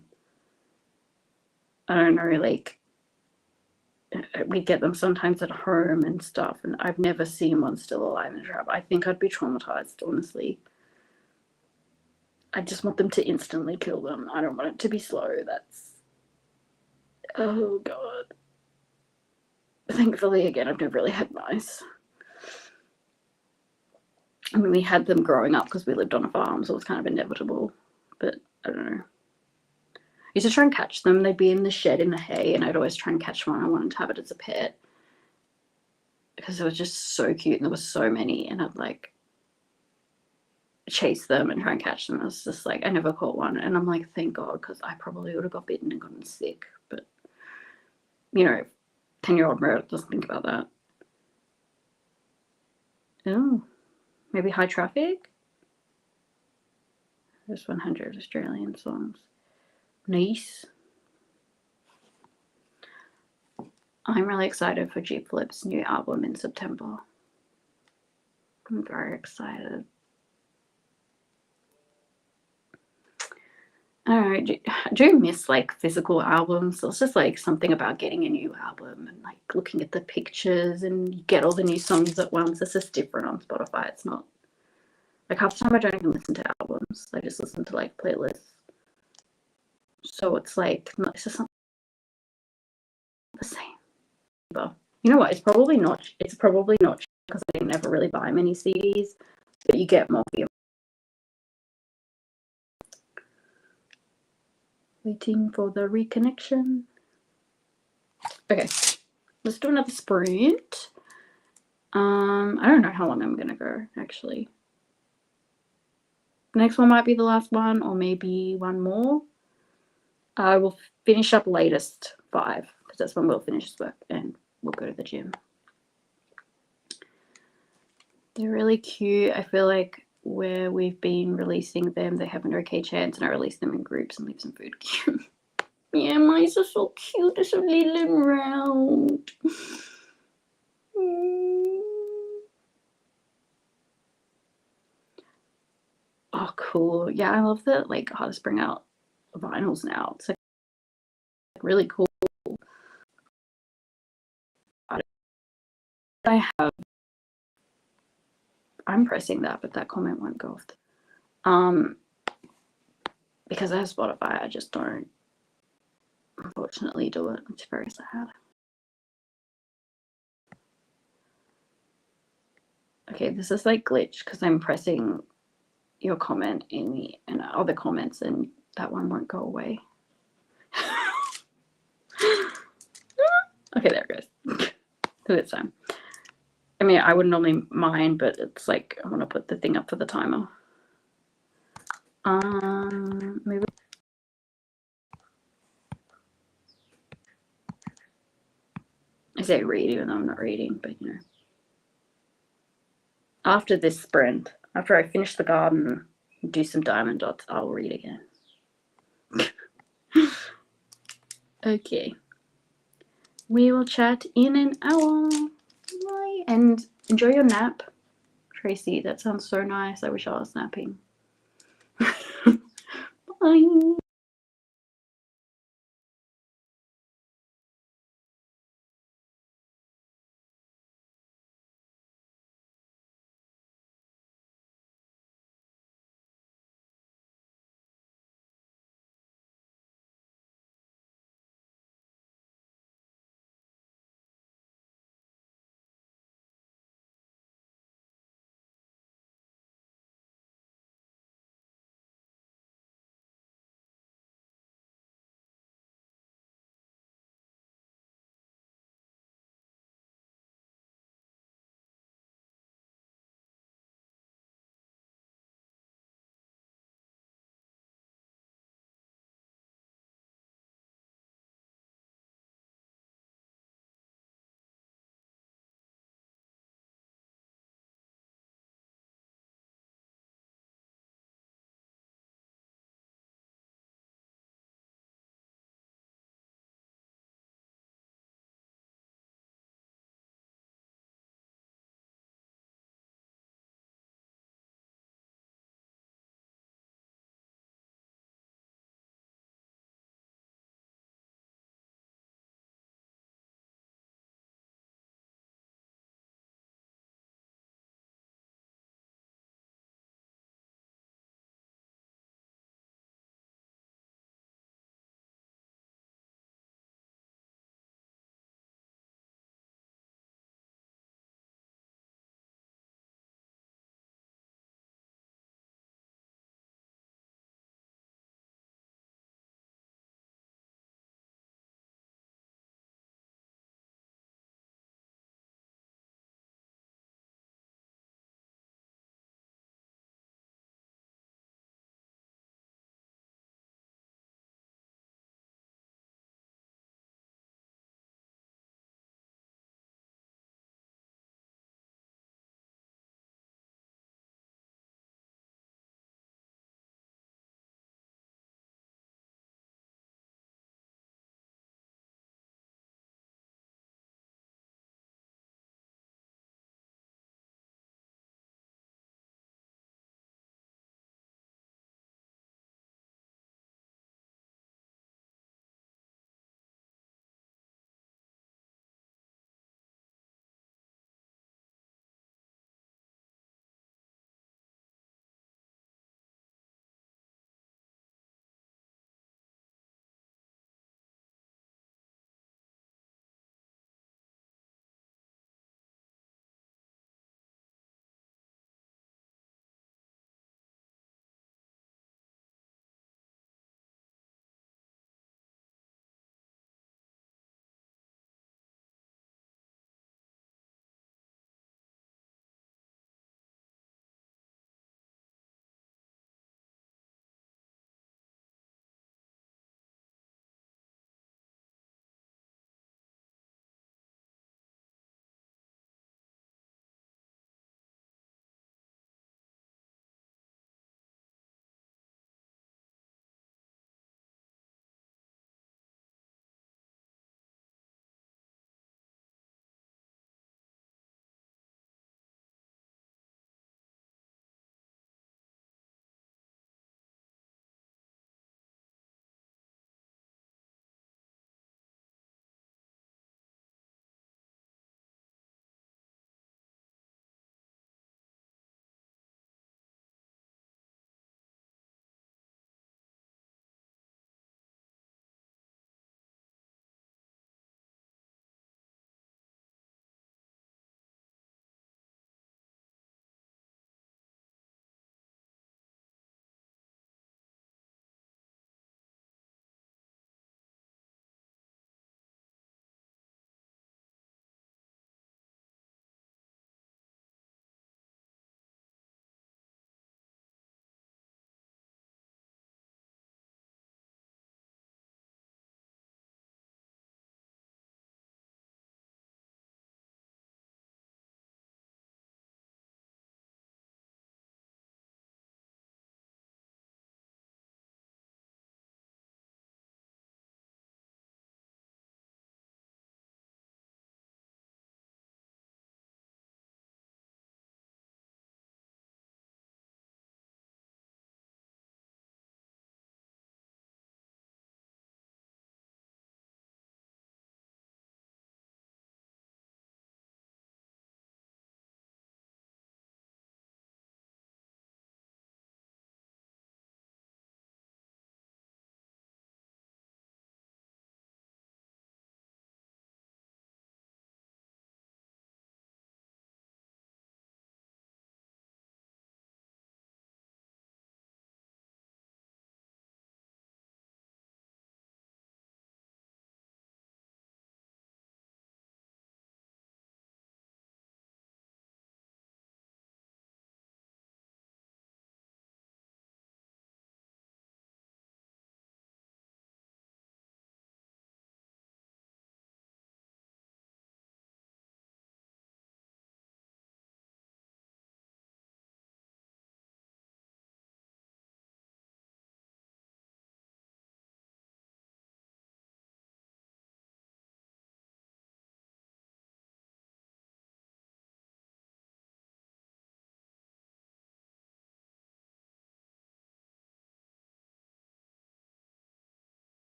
don't know, like we get them sometimes at home and stuff, and I've never seen one still alive in a trap. I think I'd be traumatized, honestly. I just want them to instantly kill them. I don't want it to be slow. That's, oh god. Thankfully, again, I've never really had mice. I mean, we had them growing up because we lived on a farm, so it was kind of inevitable. But I don't know. I used to try and catch them. They'd be in the shed in the hay, and I'd always try and catch one. I wanted to have it as a pet because it was just so cute, and there were so many, and I'd like chase them and try and catch them. It was just like I never caught one, and I'm like, thank God, because I probably would have got bitten and gotten sick. But you know, 10-year-old Meredith doesn't think about that. Oh, maybe high traffic. There's 100 Australian songs. Nice. I'm really excited for G Flip's new album in September. I'm very excited. I don't know, I do miss like physical albums. It's just like something about getting a new album and like looking at the pictures and you get all the new songs at once. It's just different on Spotify. It's not like half the time I don't even listen to albums. I just listen to like playlists. So it's like it's just not the same. But you know what? It's probably not because I never really buy many CDs, but you get more for your. Waiting for the reconnection. Okay, let's do another sprint. I don't know how long I'm gonna go actually. The next one might be the last one, or maybe one more. I will finish up latest 5 because that's when we'll finish this work and we'll go to the gym. They're really cute. I feel like where we've been releasing them, they have an okay chance, and I release them in groups and leave some food. Yeah, mice are so cute. They're so little and round. Oh, cool. Yeah, I love that, like, artists bring out vinyls now. It's like really cool. I'm pressing that, but that comment won't go off. Because I have Spotify, I just don't, unfortunately, do it. It's very sad. Okay, this is like glitch because I'm pressing your comment in the other comments, and that one won't go away. Okay, there it goes. This time. I mean, I wouldn't normally mind, but it's like I want to put the thing up for the timer. Maybe. I say read even though I'm not reading, but you know. After this sprint, after I finish the garden, do some diamond dots, I'll read again. Okay. We will chat in an hour. Bye. And enjoy your nap, Tracy. That sounds so nice. I wish I was napping. Bye.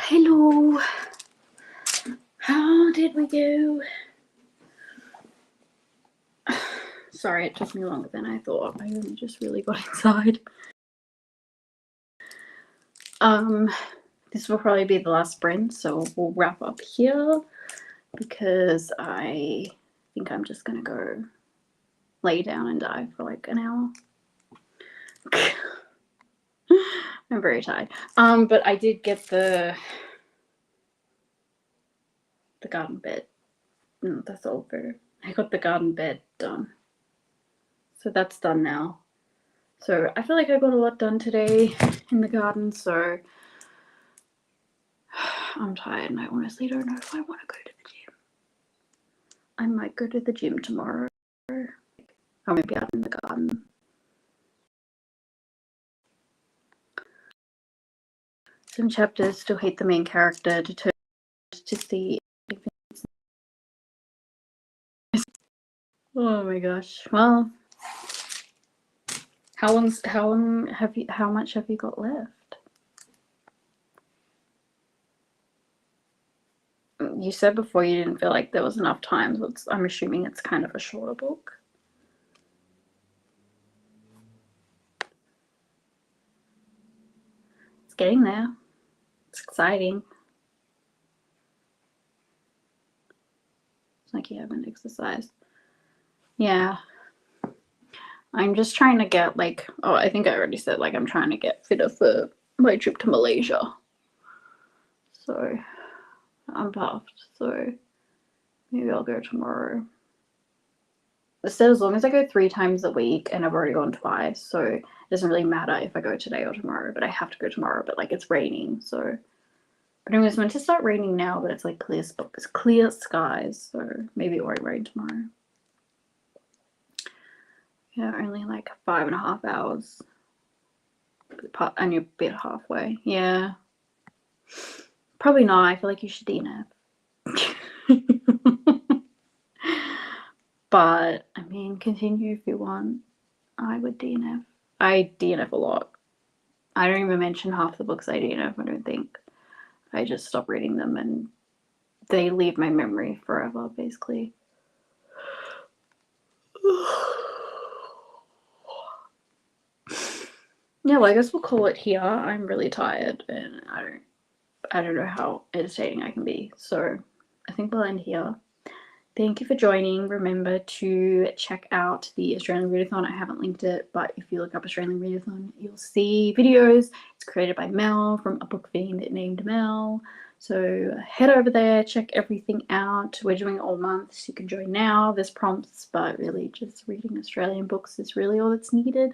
Hello. How did we go? Sorry, it took me longer than I thought. I only just really got inside. This will probably be the last sprint, so we'll wrap up here because I think I'm just gonna go lay down and die for like an hour. I'm very tired. But I did get the garden bed. No, that's all for. I got the garden bed done. So that's done now. So I feel like I got a lot done today in the garden, so I'm tired and I honestly don't know if I want to go to the gym. I might go to the gym tomorrow. I might be out in the garden. Some chapters still hate the main character, determined to see. Oh my gosh. Well, how much have you got left? You said before you didn't feel like there was enough time, so I'm assuming it's kind of a shorter book. It's getting there. It's exciting. It's like you haven't exercised. Yeah. I'm just trying to get like, oh, I think I already said like I'm trying to get fitter for my trip to Malaysia. So I'm puffed. So maybe I'll go tomorrow. It said as long as I go 3 times a week, and I've already gone twice, so it doesn't really matter if I go today or tomorrow, but I have to go tomorrow, but like it's raining, so. But it was meant to start raining now, but it's like clear skies, so maybe it won't rain tomorrow. Yeah, only like 5.5 hours. And you're a bit halfway. Yeah. Probably not. I feel like you should DNF. But, I mean, continue if you want. I would DNF. I DNF a lot. I don't even mention half the books I DNF, I don't think. I just stop reading them and they leave my memory forever, basically. Yeah, well, I guess we'll call it here. I'm really tired and I don't know how entertaining I can be. So I think we'll end here. Thank you for joining. Remember to check out the Australian Readathon. I haven't linked it, but if you look up Australian Readathon, you'll see videos. It's created by Mel from a book fiend named Mel. So head over there, check everything out. We're doing it all month, so you can join now. There's prompts, but really just reading Australian books is really all that's needed.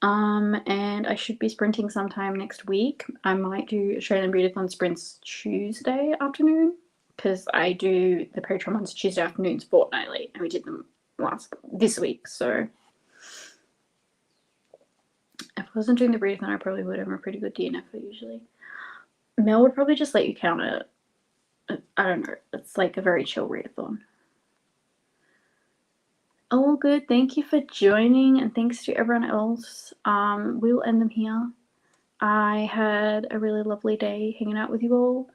And I should be sprinting sometime next week. I might do Australian Readathon sprints Tuesday afternoon, because I do the Patreon ones Tuesday afternoons fortnightly, and we did them this week, so if I wasn't doing the readathon, I probably would. I'm a pretty good DNFer usually. Mel would probably just let you count it. I don't know. It's like a very chill readathon. All good. Thank you for joining, and thanks to everyone else. We will end them here. I had a really lovely day hanging out with you all.